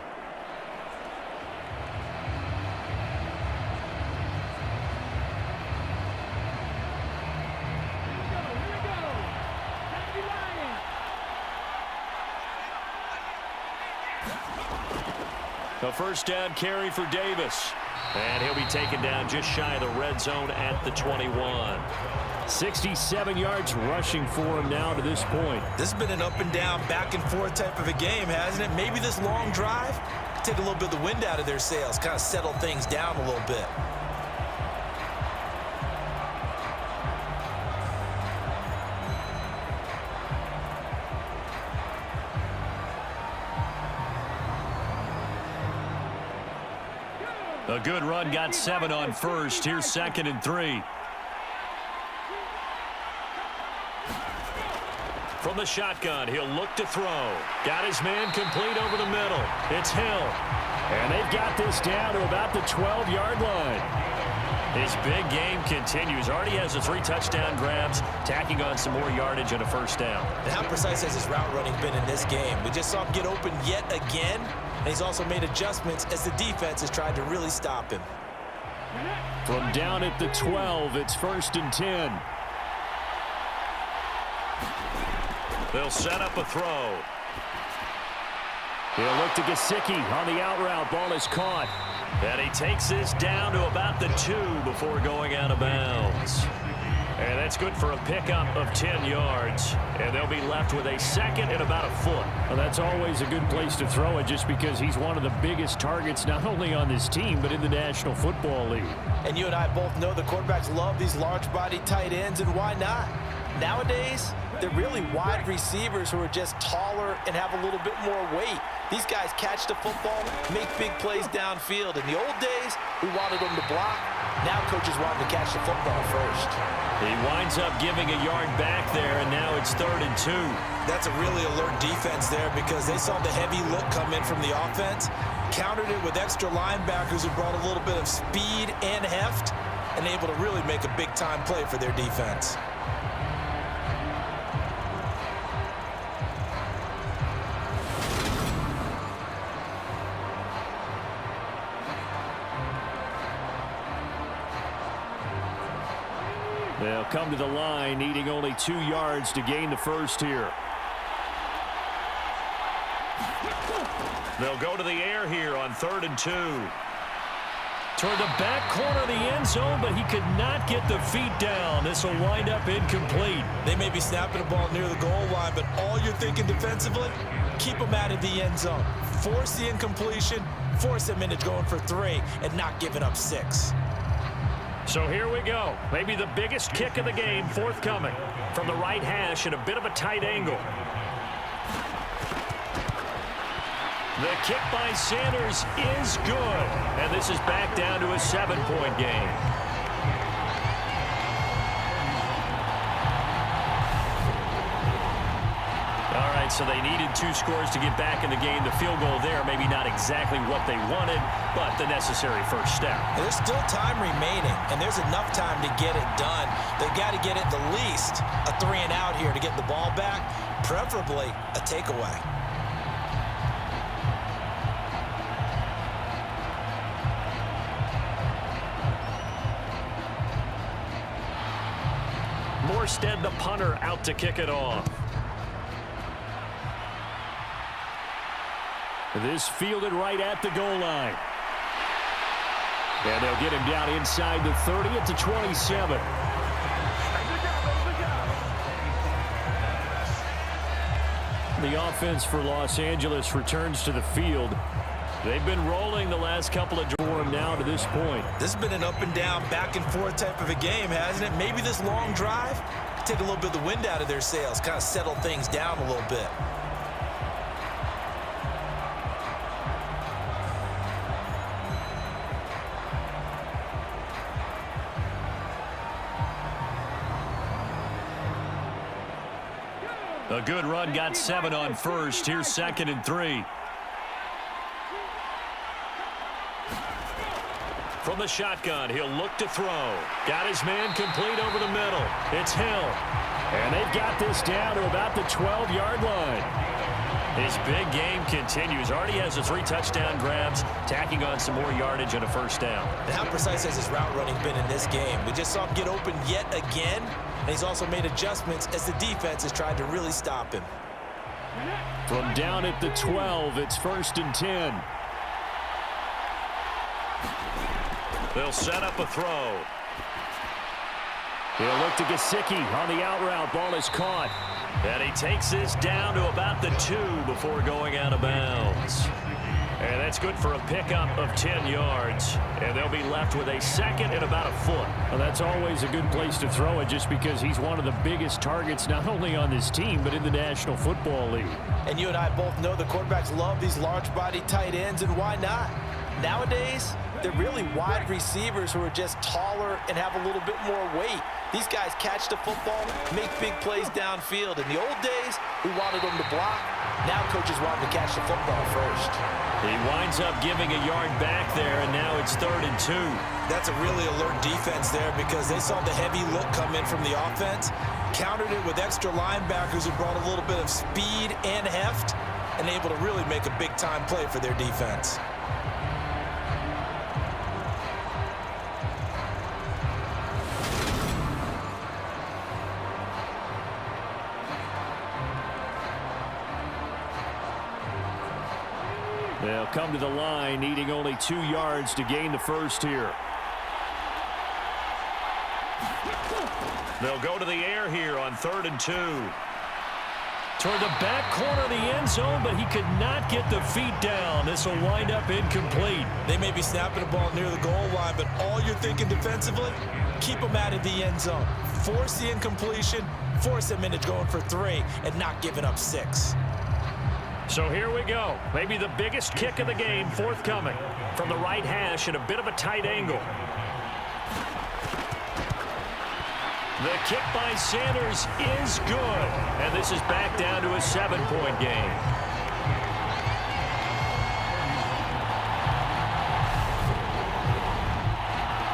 A first down carry for Davis. And he'll be taken down just shy of the red zone at the 21. 67 yards rushing for him now to this point. This has been an up and down, back and forth type of a game, hasn't it? Maybe this long drive take a little bit of the wind out of their sails, kind of settle things down a little bit. A good run, got 7 on first. Here's 2nd and 3. From the shotgun, he'll look to throw. Got his man complete over the middle. It's Hill. And they've got this down to about the 12-yard line. His big game continues. Already has the 3 touchdown grabs, tacking on some more yardage and a first down. And how precise has his route running been in this game? We just saw him get open yet again, and he's also made adjustments as the defense has tried to really stop him. From down at the 12, it's 1st and 10. They'll set up a throw. He'll look to Gesicki on the out route. Ball is caught. And he takes this down to about the 2 before going out of bounds. And that's good for a pickup of 10 yards. And they'll be left with a 2nd and about a foot. Well, that's always a good place to throw it just because he's one of the biggest targets not only on this team but in the National Football League. And you and I both know the quarterbacks love these large-body tight ends, and why not? Nowadays, they're really wide receivers who are just taller and have a little bit more weight. These guys catch the football, make big plays downfield. In the old days, we wanted them to block. Now coaches want them to catch the football first. He winds up giving a yard back there, and now it's 3rd and 2. That's a really alert defense there because they saw the heavy look come in from the offense, countered it with extra linebackers who brought a little bit of speed and heft, and able to really make a big-time play for their defense. They'll come to the line, needing only 2 yards to gain the first here. They'll go to the air here on 3rd and 2. Toward the back corner of the end zone, but he could not get the feet down. This will wind up incomplete. They may be snapping the ball near the goal line, but all you're thinking defensively, keep them out of the end zone. Force the incompletion, force them into going for 3, and not giving up 6. So here we go. Maybe the biggest kick of the game forthcoming from the right hash at a bit of a tight angle. The kick by Sanders is good. And this is back down to a 7-point game. All right, so they needed 2 scores to get back in the game. The field goal there, maybe not exactly what they wanted, but the necessary first step. There's still time remaining, and there's enough time to get it done. They've got to get at the least a 3-and-out here to get the ball back, preferably a takeaway. Morstead, the punter, out to kick it off. This fielded right at the goal line. And they'll get him down inside the 30 at the 27. The offense for Los Angeles returns to the field. They've been rolling the last couple of drives now to this point. This has been an up and down, back and forth type of a game, hasn't it? Maybe this long drive take a little bit of the wind out of their sails, kind of settle things down a little bit. A good run, got 7 on first. Here's 2nd and 3. From the shotgun, he'll look to throw. Got his man complete over the middle. It's Hill. And they've got this down to about the 12-yard line. His big game continues. Already has the 3 touchdown grabs, tacking on some more yardage and a first down. And how precise has his route running been in this game? We just saw him get open yet again, and he's also made adjustments as the defense has tried to really stop him. From down at the 12, it's 1st and 10. They'll set up a throw. He'll look to Gesicki on the out route. Ball is caught. And he takes this down to about the 2 before going out of bounds. And that's good for a pickup of 10 yards. And they'll be left with a 2nd and about a foot. Well, that's always a good place to throw it just because he's one of the biggest targets not only on this team but in the National Football League. And you and I both know the quarterbacks love these large-body tight ends, and why not? Nowadays, they're really wide receivers who are just taller and have a little bit more weight. These guys catch the football, make big plays downfield. In the old days, we wanted them to block. Now coaches want them to catch the football first. He winds up giving a yard back there, and now it's 3rd and 2. That's a really alert defense there because they saw the heavy look come in from the offense, countered it with extra linebackers who brought a little bit of speed and heft, and able to really make a big-time play for their defense. They'll come to the line, needing only 2 yards to gain the first here. They'll go to the air here on 3rd and 2. Toward the back corner of the end zone, but he could not get the feet down. This will wind up incomplete. They may be snapping the ball near the goal line, but all you're thinking defensively, keep them out of the end zone. Force the incompletion, force them into going for 3, and not giving up 6. So here we go. Maybe the biggest kick of the game forthcoming from the right hash at a bit of a tight angle. The kick by Sanders is good. And this is back down to a 7-point game.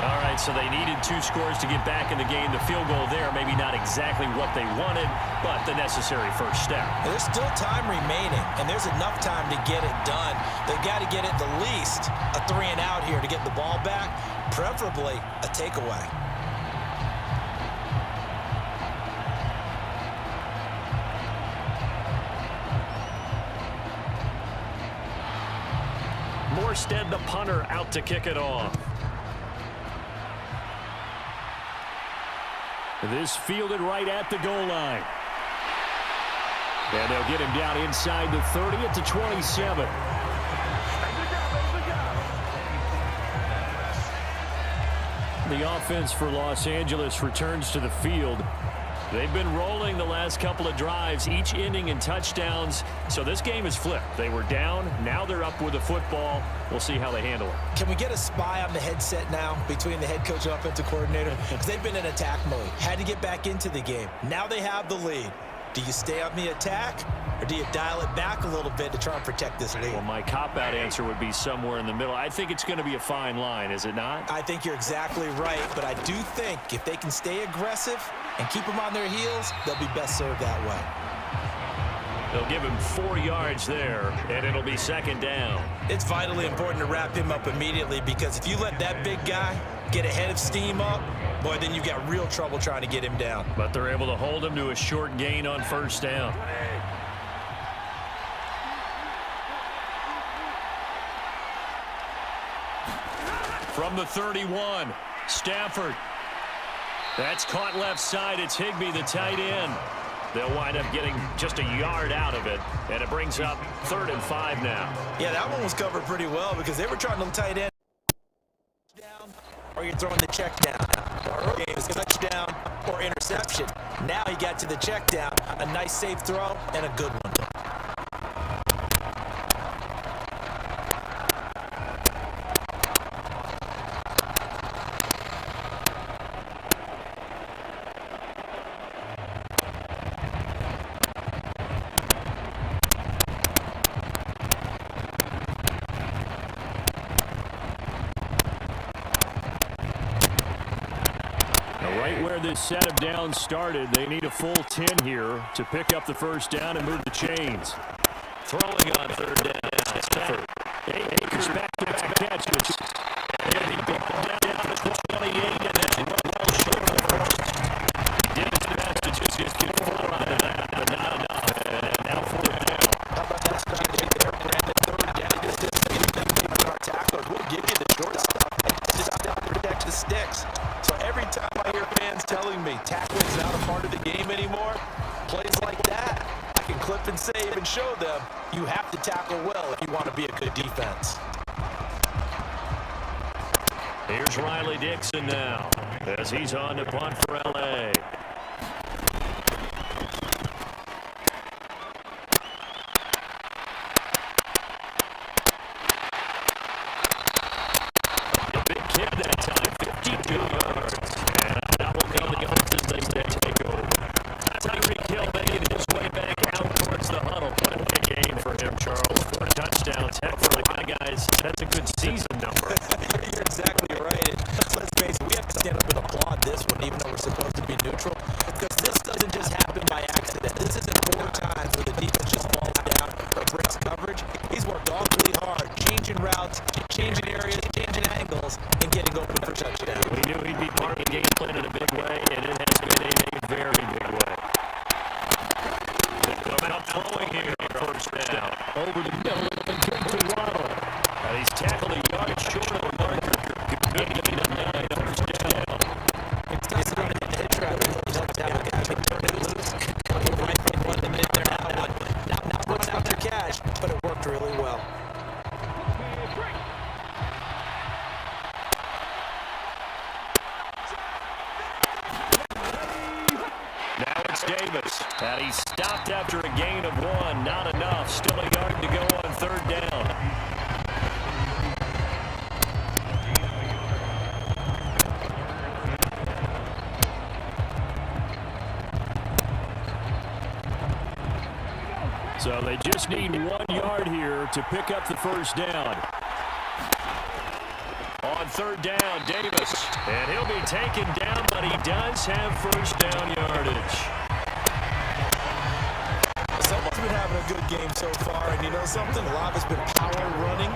All right, so they needed 2 scores to get back in the game. The field goal there, maybe not exactly what they wanted, but the necessary first step. There's still time remaining, and there's enough time to get it done. They've got to get it the least a 3 and out here to get the ball back, preferably a takeaway. Morstead, the punter, out to kick it off. This fielded right at the goal line. And they'll get him down inside the 30 at the 27. The offense for Los Angeles returns to the field. They've been rolling the last couple of drives, each ending in touchdowns. So this game is flipped. They were down. Now they're up with the football. We'll see how they handle it. Can we get a spy on the headset now between the head coach and offensive coordinator? Because they've been in attack mode. Had to get back into the game. Now they have the lead. Do you stay on the attack, or do you dial it back a little bit to try and protect this lead? Well, my cop-out answer would be somewhere in the middle. I think it's going to be a fine line, is it not? I think you're exactly right, but I do think if they can stay aggressive and keep them on their heels, they'll be best served that way. They'll give him 4 yards there, and it'll be 2nd down. It's vitally important to wrap him up immediately because if you let that big guy get ahead of steam up, boy, then you've got real trouble trying to get him down. But they're able to hold him to a short gain on 1st down. From the 31, Stafford. That's caught left side. It's Higbee, the tight end. They'll wind up getting just a yard out of it, and it brings up 3rd and 5 now. Yeah, that one was covered pretty well because they were trying to tight end down, or you're throwing the check down. Early game is touchdown or interception. Now he got to the check down, a nice safe throw and a good one. Right where this set of downs started, they need a full 10 here to pick up the first down and move the chains. Throwing on 3rd down. Stafford. Akers back to catch, which Down to 28, and then well short of the first. He did his best to just get 4 out of that, but not enough. And now 4th down. How about that strategy there, Brandon? 3rd down, just give our tacklers. We'll give you the short stuff. Just out to protect the sticks. So every time I hear fans telling me tackling's not a part of the game anymore, plays like that, I can clip and save and show them you have to tackle well if you want to be a good defense. here's Riley Dixon now as he's on to punt for L.A. Big kid that time, 52 yards. And that will come the offense as they take over. Tyreek Hill making his way back out towards the huddle. What a big game for him, Charles. 4 touchdowns. Heck, for a lot of guys, that's a good season number. You're exactly right. And let's face it, we have to stand up and applaud this one, even though we're supposed to be neutral, because this doesn't just happen by accident. This isn't 4 times where the defense just falls down or breaks coverage. He's worked awfully hard, changing routes, changing areas, changing angles, and getting open for touchdown. We knew he'd be part of the game plan in a big way, and it has been in a very big way. Coming up throwing here on 1st down. Over the middle and good to Waddle. And he's tackled a yard short of the marker. Good gain of 9 on 1st down. It's nice to hit the hit trap. He's up down, guys. Turn it loose. Right foot wasn't in there now. Not much after catch, but it worked really well. Now it's Davis. And he's stopped after a gain of 1. Not enough. Still a yard to go on 3rd down. So they just need 1 yard here to pick up the first down. On 3rd down, Davis. And he'll be taken down, but he does have first down yardage. Someone's been having a good game so far, and you know something? A lot has been power running.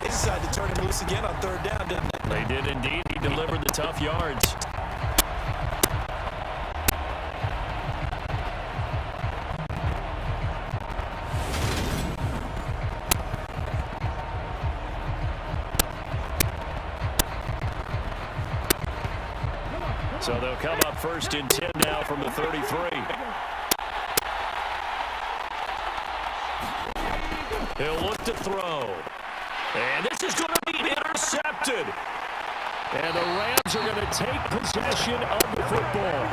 They decided to turn him loose again on 3rd down, didn't they? They did indeed. He delivered the tough yards. So they'll come up 1st and 10 now from the 33. He'll look to throw. And this is going to be intercepted. And the Rams are going to take possession of the football.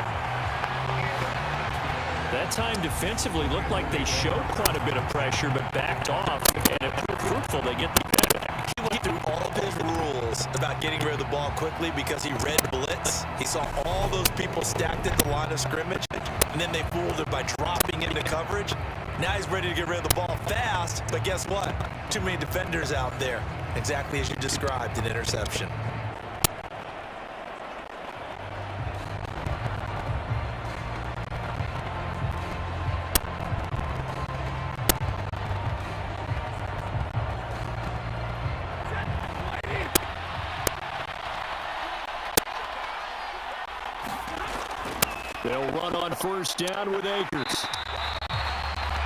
That time defensively looked like they showed quite a bit of pressure but backed off. And it proved fruitful. They get the back. He went through all of his rules about getting rid of the ball quickly because he read blitz. He saw all those people stacked at the line of scrimmage, and then they fooled him by dropping into coverage. Now he's ready to get rid of the ball fast, but guess what? Too many defenders out there. Exactly as you described, an interception. They'll run on 1st down with Akers.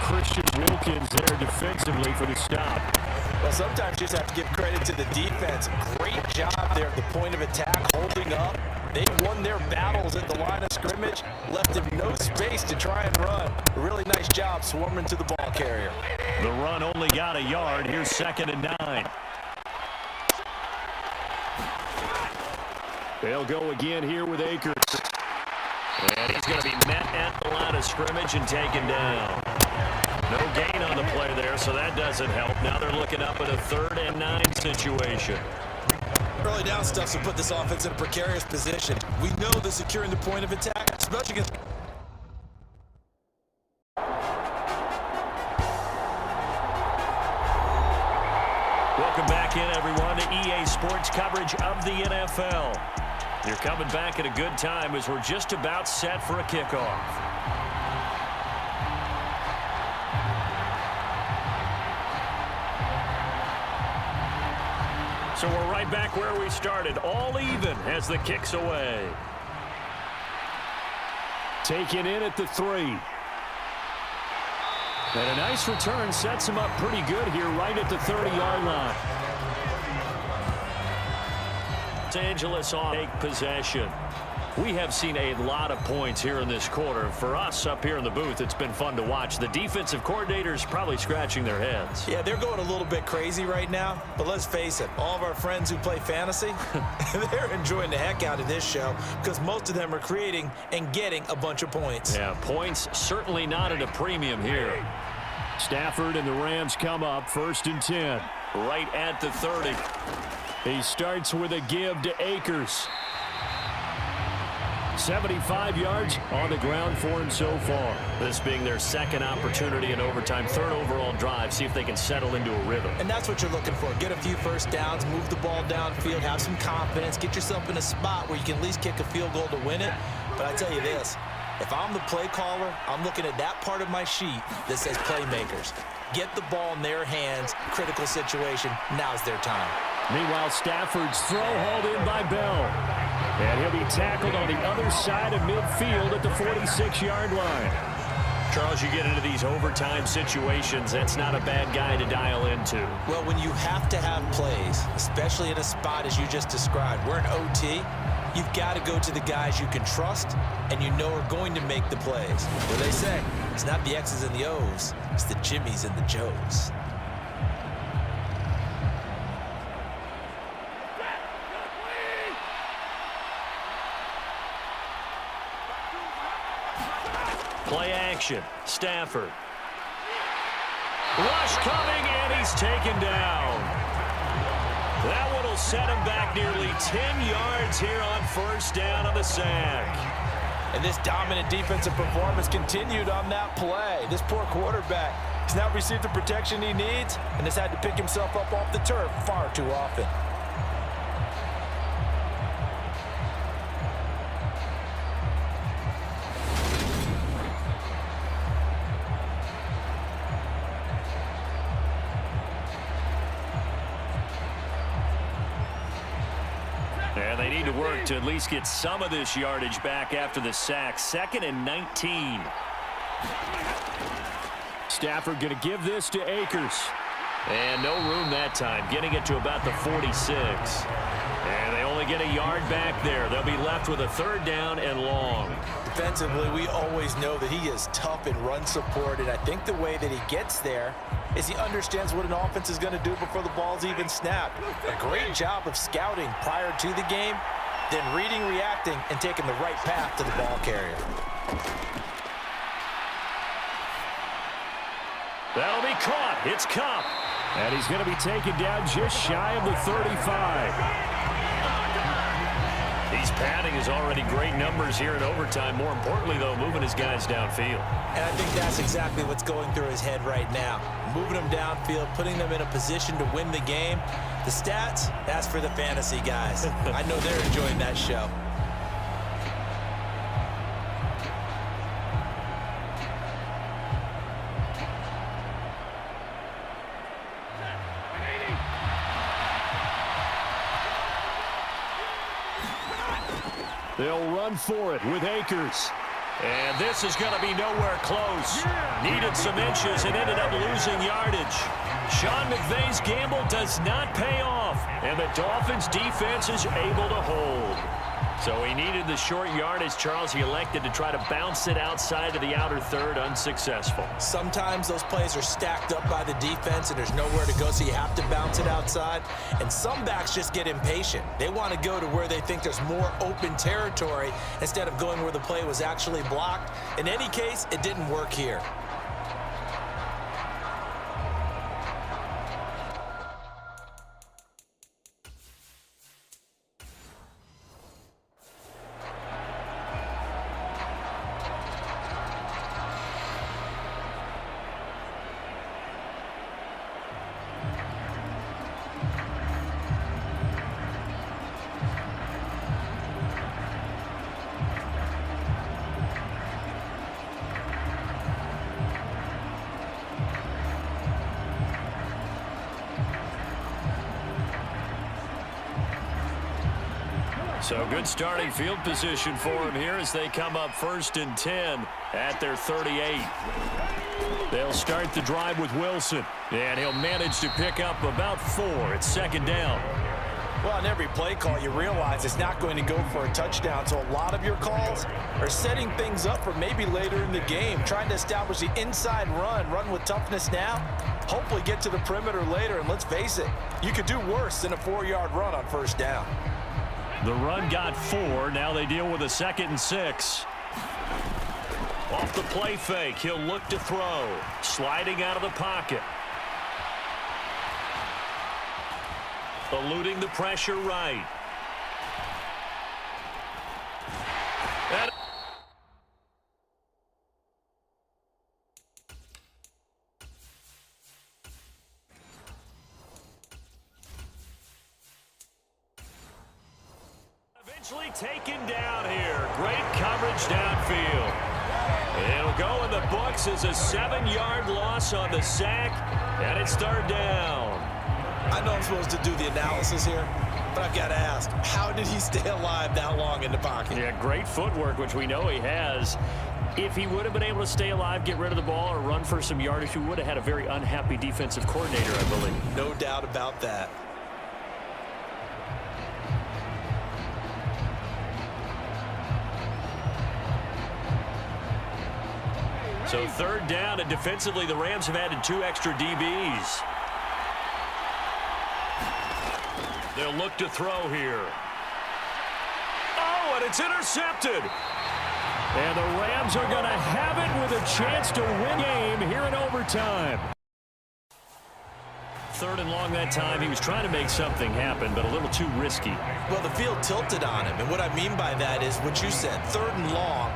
Christian Wilkins there defensively for the stop. Well, sometimes you just have to give credit to the defense. Great job there at the point of attack, holding up, They won their battles at the line of scrimmage, left him no space to try and run. A really nice job swarming to the ball carrier. The run only got a yard. Here's 2nd and 9. They'll go again here with Akers. And he's going to be met at the line of scrimmage and taken down. No gain on the play there, so that doesn't help. Now they're looking up at a 3rd and 9 situation. Early down stuff to put this offense in a precarious position. We know they're securing the point of attack, especially against... Welcome back in, everyone, to EA Sports coverage of the NFL. You're coming back at a good time as we're just about set for a kickoff. So we're right back where we started, all even as the kick's away. Taken in at the 3. And a nice return sets him up pretty good here right at the 30-yard line. Los Angeles on take possession. We have seen a lot of points here in this quarter. For us up here in the booth, it's been fun to watch. The defensive coordinators probably scratching their heads. Yeah, they're going a little bit crazy right now. But let's face it, all of our friends who play fantasy, they're enjoying the heck out of this show because most of them are creating and getting a bunch of points. Yeah, points certainly not at a premium here. Stafford and the Rams come up 1st and 10. Right at the 30. He starts with a give to Akers. 75 yards on the ground for him so far. This being their 2nd opportunity in overtime, 3rd overall drive. See if they can settle into a rhythm. And that's what you're looking for. Get a few first downs, move the ball downfield, have some confidence, get yourself in a spot where you can at least kick a field goal to win it. But I tell you this, if I'm the play caller, I'm looking at that part of my sheet that says playmakers. Get the ball in their hands, critical situation, now's their time. Meanwhile, Stafford's throw hauled in by Bell. And he'll be tackled on the other side of midfield at the 46-yard line. Charles, you get into these overtime situations, that's not a bad guy to dial into. Well, when you have to have plays, especially in a spot as you just described, we're in OT, you've got to go to the guys you can trust and you know are going to make the plays. What do they say? It's not the X's and the O's, it's the Jimmys and the Joes. Play action. Stafford. Rush coming, and he's taken down. That one will set him back nearly 10 yards here on 1st down on the sack. And this dominant defensive performance continued on that play. This poor quarterback has not received the protection he needs and has had to pick himself up off the turf far too often. And they need to work to at least get some of this yardage back after the sack. 2nd and 19. Stafford going to give this to Akers. And no room that time, getting it to about the 46. And they only get a yard back there. They'll be left with a 3rd down and long. Defensively, we always know that he is tough in run support, and I think the way that he gets there is he understands what an offense is going to do before the ball's even snapped. A great job of scouting prior to the game, then reading, reacting, and taking the right path to the ball carrier. That'll be caught. It's Kupp. And he's going to be taken down just shy of the 35. He's padding his already great numbers here in overtime. More importantly, though, moving his guys downfield. And I think that's exactly what's going through his head right now. Moving them downfield, putting them in a position to win the game. The stats, that's for the fantasy guys. I know they're enjoying that show. They'll run for it with Akers. And this is going to be nowhere close. Needed some inches and ended up losing yardage. Sean McVay's gamble does not pay off, and the Dolphins defense is able to hold. So he needed the short yardage, Charles. He elected to try to bounce it outside to the outer third, unsuccessful. Sometimes those plays are stacked up by the defense and there's nowhere to go, so you have to bounce it outside. And some backs just get impatient. They want to go to where they think there's more open territory instead of going where the play was actually blocked. In any case, it didn't work here. So good starting field position for him here as they come up 1st and 10 at their 38. They'll start the drive with Wilson, and he'll manage to pick up about 4. It's 2nd down. Well, on every play call, you realize it's not going to go for a touchdown, so a lot of your calls are setting things up for maybe later in the game, trying to establish the inside run with toughness now, hopefully get to the perimeter later, and let's face it, you could do worse than a 4-yard run on 1st down. The run got 4. Now they deal with a 2nd and 6. Off the play fake, he'll look to throw. Sliding out of the pocket. Eluding the pressure right. And eventually taken down here. Great coverage downfield. It'll go in the books as a 7-yard loss on the sack, and it's 3rd down. I know I'm supposed to do the analysis here, but I've got to ask, how did he stay alive that long in the pocket? Yeah, great footwork, which we know he has. If he would have been able to stay alive, get rid of the ball, or run for some yardage, he would have had a very unhappy defensive coordinator, I believe. No doubt about that. So 3rd down, and defensively, the Rams have added 2 extra DBs. They'll look to throw here. Oh, and it's intercepted. And the Rams are going to have it with a chance to win the game here in overtime. 3rd and long that time. He was trying to make something happen, but a little too risky. Well, the field tilted on him, and what I mean by that is what you said, 3rd and long.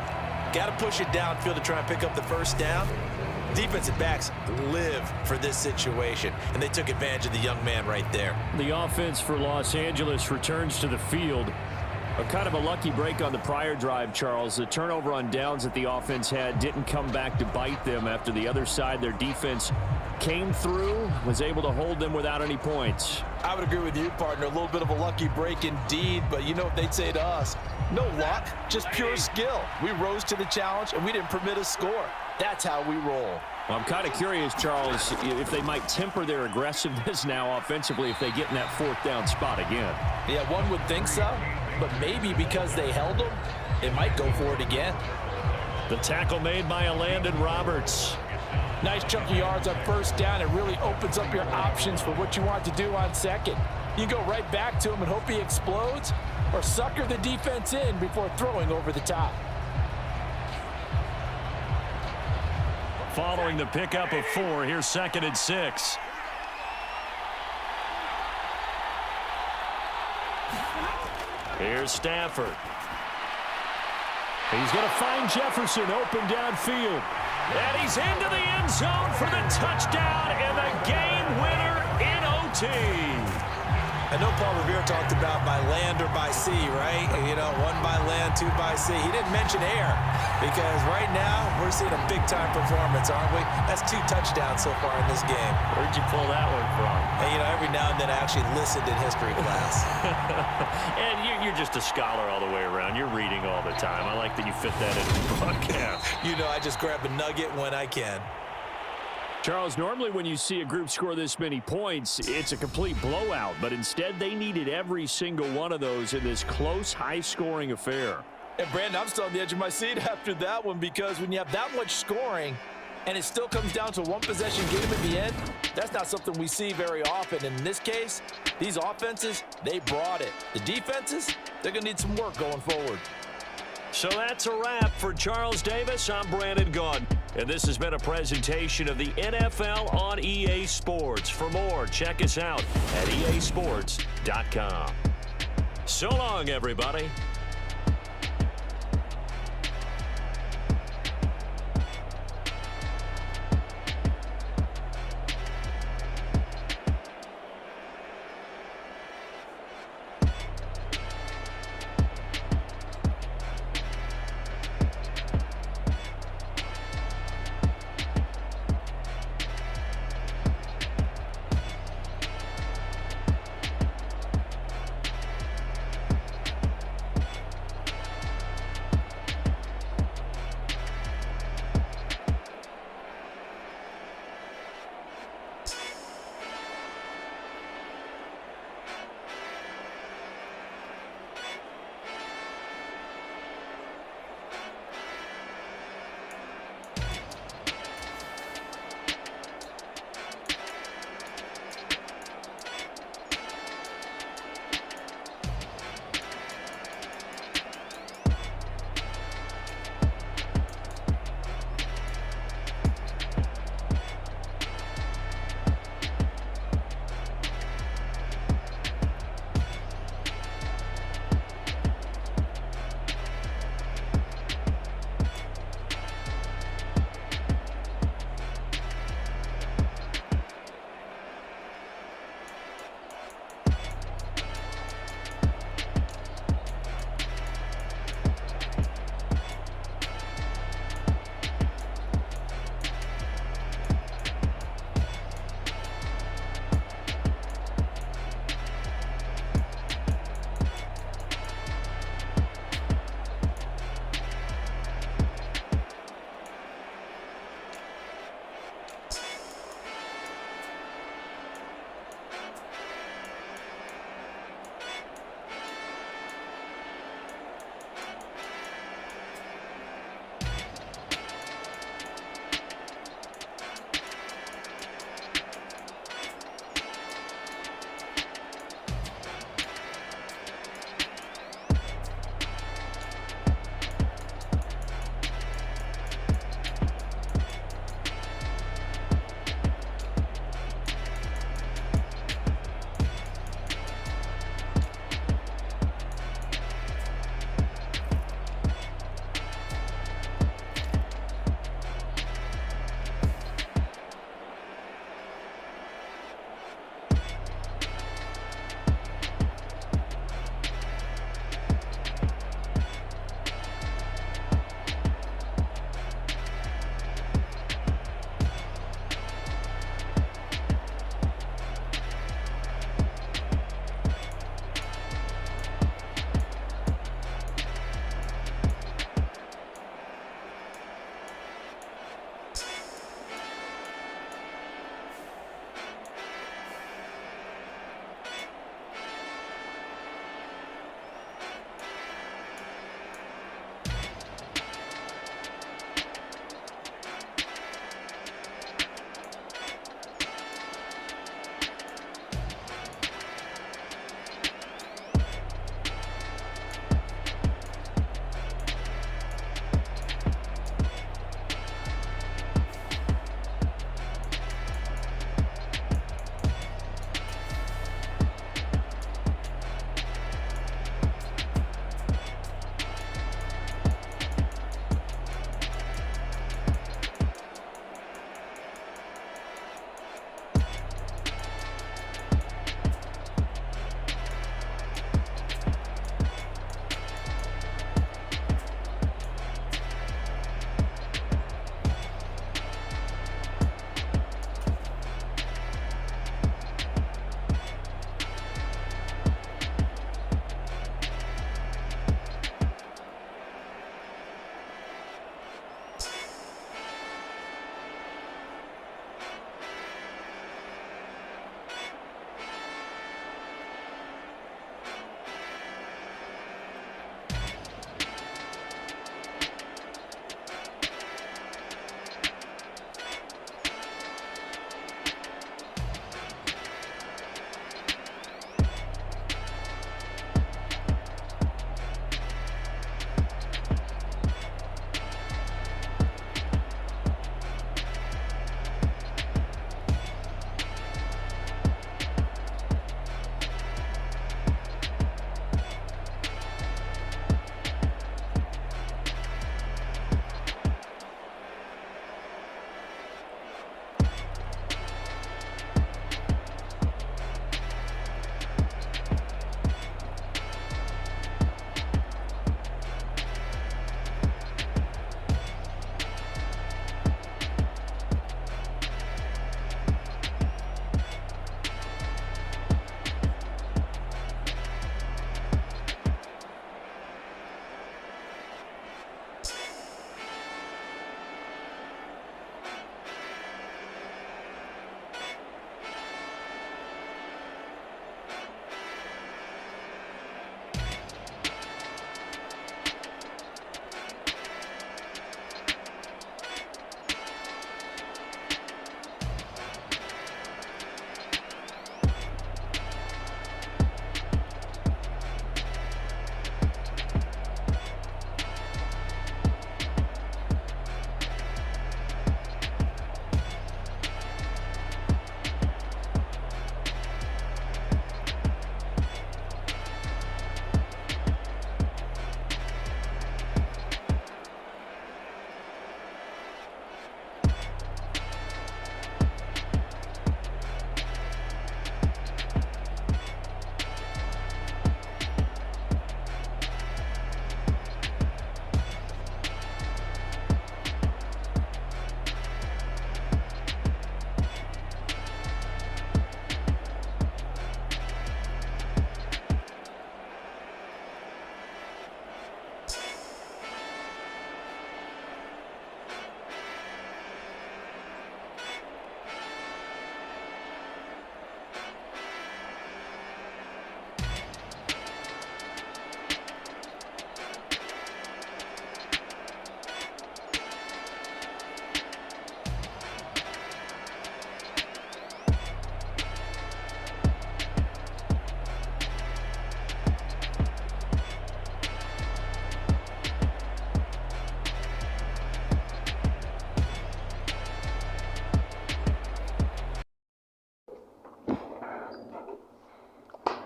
Got to push it downfield to try and pick up the 1st down. Defensive backs live for this situation, and they took advantage of the young man right there. The offense for Los Angeles returns to the field. A kind of a lucky break on the prior drive, Charles. The turnover on downs that the offense had didn't come back to bite them after the other side. Their defense came through, was able to hold them without any points. I would agree with you, partner. A little bit of a lucky break indeed, but you know what they'd say to us? No luck, just pure skill. We rose to the challenge, and we didn't permit a score. That's how we roll. Well, I'm kind of curious, Charles, if they might temper their aggressiveness now offensively if they get in that 4th down spot again. Yeah, one would think so, but maybe because they held them, they might go for it again. The tackle made by Landon Roberts. Nice chunky yards on 1st down. It really opens up your options for what you want to do on 2nd. You go right back to him and hope he explodes, or sucker the defense in before throwing over the top. Following the pickup of 4, here's 2nd and 6. Here's Stafford. He's going to find Jefferson open downfield. And he's into the end zone for the touchdown and the game winner in OT. I know Paul Revere talked about by land or by sea, right? You know, 1 by land, 2 by sea. He didn't mention air because right now we're seeing a big-time performance, aren't we? That's 2 touchdowns so far in this game. Where'd you pull that one from? And, you know, every now and then I actually listened in history class. And you're just a scholar all the way around. You're reading all the time. I like that you fit that into the broadcast. You know, I just grab a nugget when I can. Charles, normally when you see a group score this many points, it's a complete blowout. But instead, they needed every single one of those in this close, high-scoring affair. And, Brandon, I'm still on the edge of my seat after that one because when you have that much scoring and it still comes down to a one-possession game at the end, that's not something we see very often. And in this case, these offenses, they brought it. The defenses, they're going to need some work going forward. So that's a wrap for Charles Davis. I'm Brandon Gaudin, and this has been a presentation of the NFL on EA Sports. For more, check us out at easports.com. So long, everybody.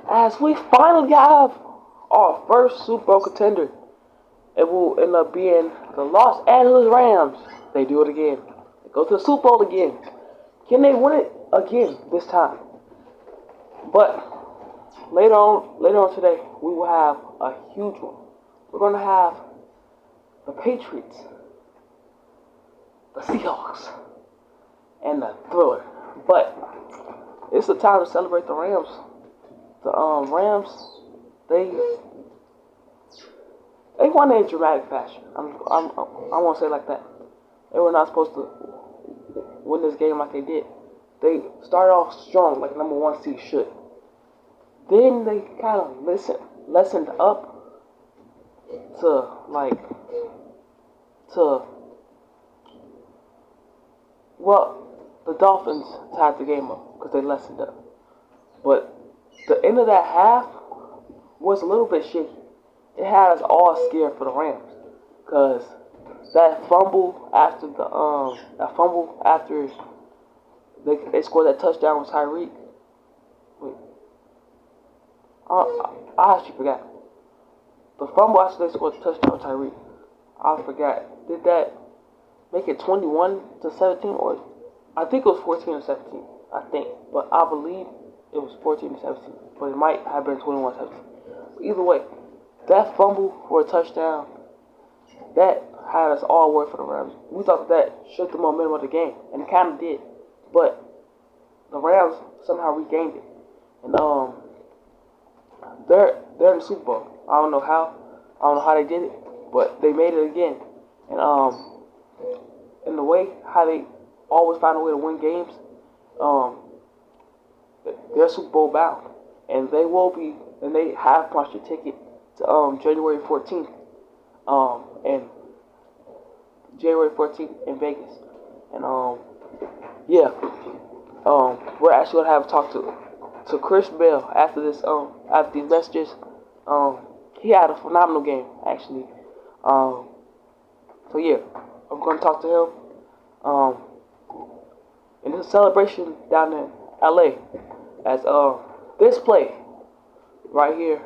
as we finally have our first Super Bowl contender. It will end up being the Los Angeles Rams. They do it again. They go to the Super Bowl again. Can they win it again this time? But later on today, we will have a huge one. We're gonna have the Patriots, the Seahawks, and the Thriller. But it's the time to celebrate the Rams. The Rams, they won in a dramatic fashion. I want to say it like that. They were not supposed to win this game like they did. They started off strong, like number 1 seed should. Then they kind of lessened up to the Dolphins tied the game up because they lessened up. But the end of that half was a little bit shaky. It had us all scared for the Rams because that fumble after they scored that touchdown with Tyreek. Wait, I actually forgot. The fumble after they scored the touchdown with Tyreek. I forgot. Did that make it 21-17 or I think it was 14-17. I think, but I believe it was 14-17. But it might have been 21-17. Either way, that fumble for a touchdown, that had us all worried for the Rams. We thought that shook the momentum of the game, and it kind of did. But the Rams somehow regained it, and they're in the Super Bowl. I don't know how they did it, but they made it again. And in the way how they always find a way to win games, they're Super Bowl bound, and they have punched a ticket to January 14th, and January 14th in Vegas, and yeah, we're actually gonna have a talk to Chris Bell after this after these messages. He had a phenomenal game actually, so yeah, I'm gonna talk to him. And this celebration down in LA as this play right here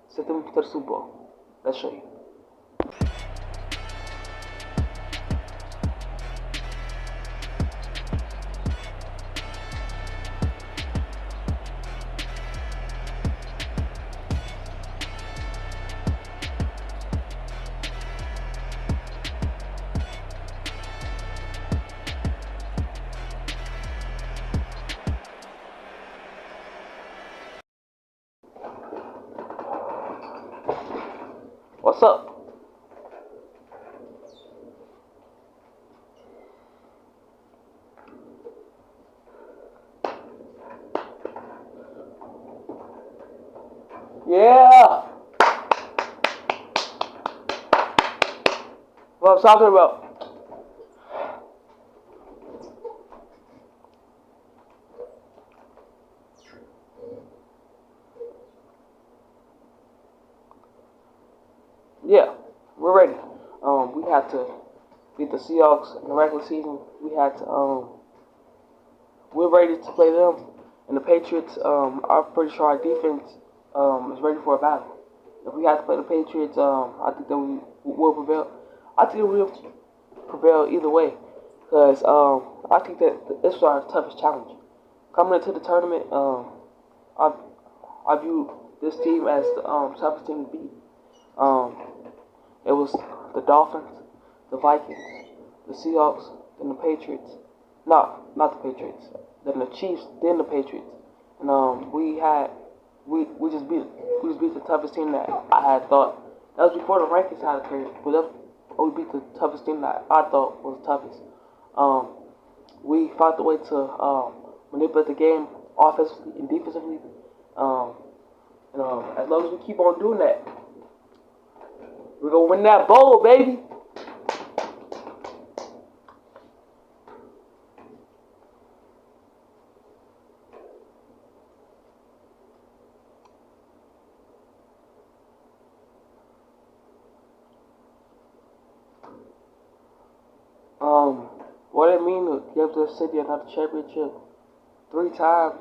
sent them to the Super Bowl. Let's show you. What's up? Yeah. What I'm talking about. Yeah, we're ready. We had to beat the Seahawks in the regular season. We're ready to play them. And the Patriots, I'm pretty sure our defense is ready for a battle. If we have to play the Patriots, I think that we will prevail. I think we will prevail either way. Because I think that this is our toughest challenge. Coming into the tournament, I view this team as the toughest team to beat. It was the Dolphins, the Vikings, the Seahawks, then the Patriots. No, not the Patriots. Then the Chiefs, then the Patriots. And we just beat the toughest team that I had thought. That was before the rankings had occurred, but we beat the toughest team that I thought was the toughest. We found the way to manipulate the game offensively and defensively. As long as we keep on doing that, we're gonna win that bowl, baby. What it mean to give this city another championship 3 times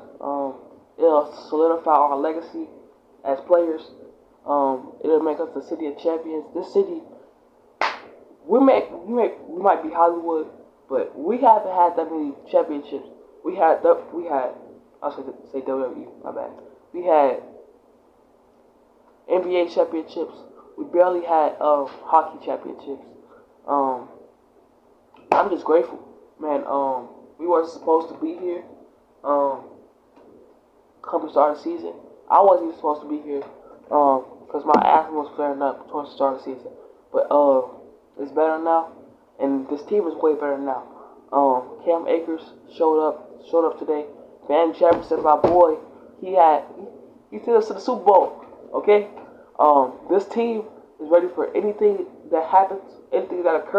It'll solidify our legacy as players. It'll make us the city of champions. This city, we might be Hollywood, but we haven't had that many championships. I'll say WWE, my bad. We had NBA championships. We barely had hockey championships. I'm just grateful, man. We weren't supposed to be here. Come the start of the season, I wasn't even supposed to be here. Because my asthma was flaring up towards the start of the season. But it's better now, and this team is way better now. Cam Akers showed up today. Van Jefferson, my boy, he took us to the Super Bowl. Okay, this team is ready for anything that happens, anything that occurs.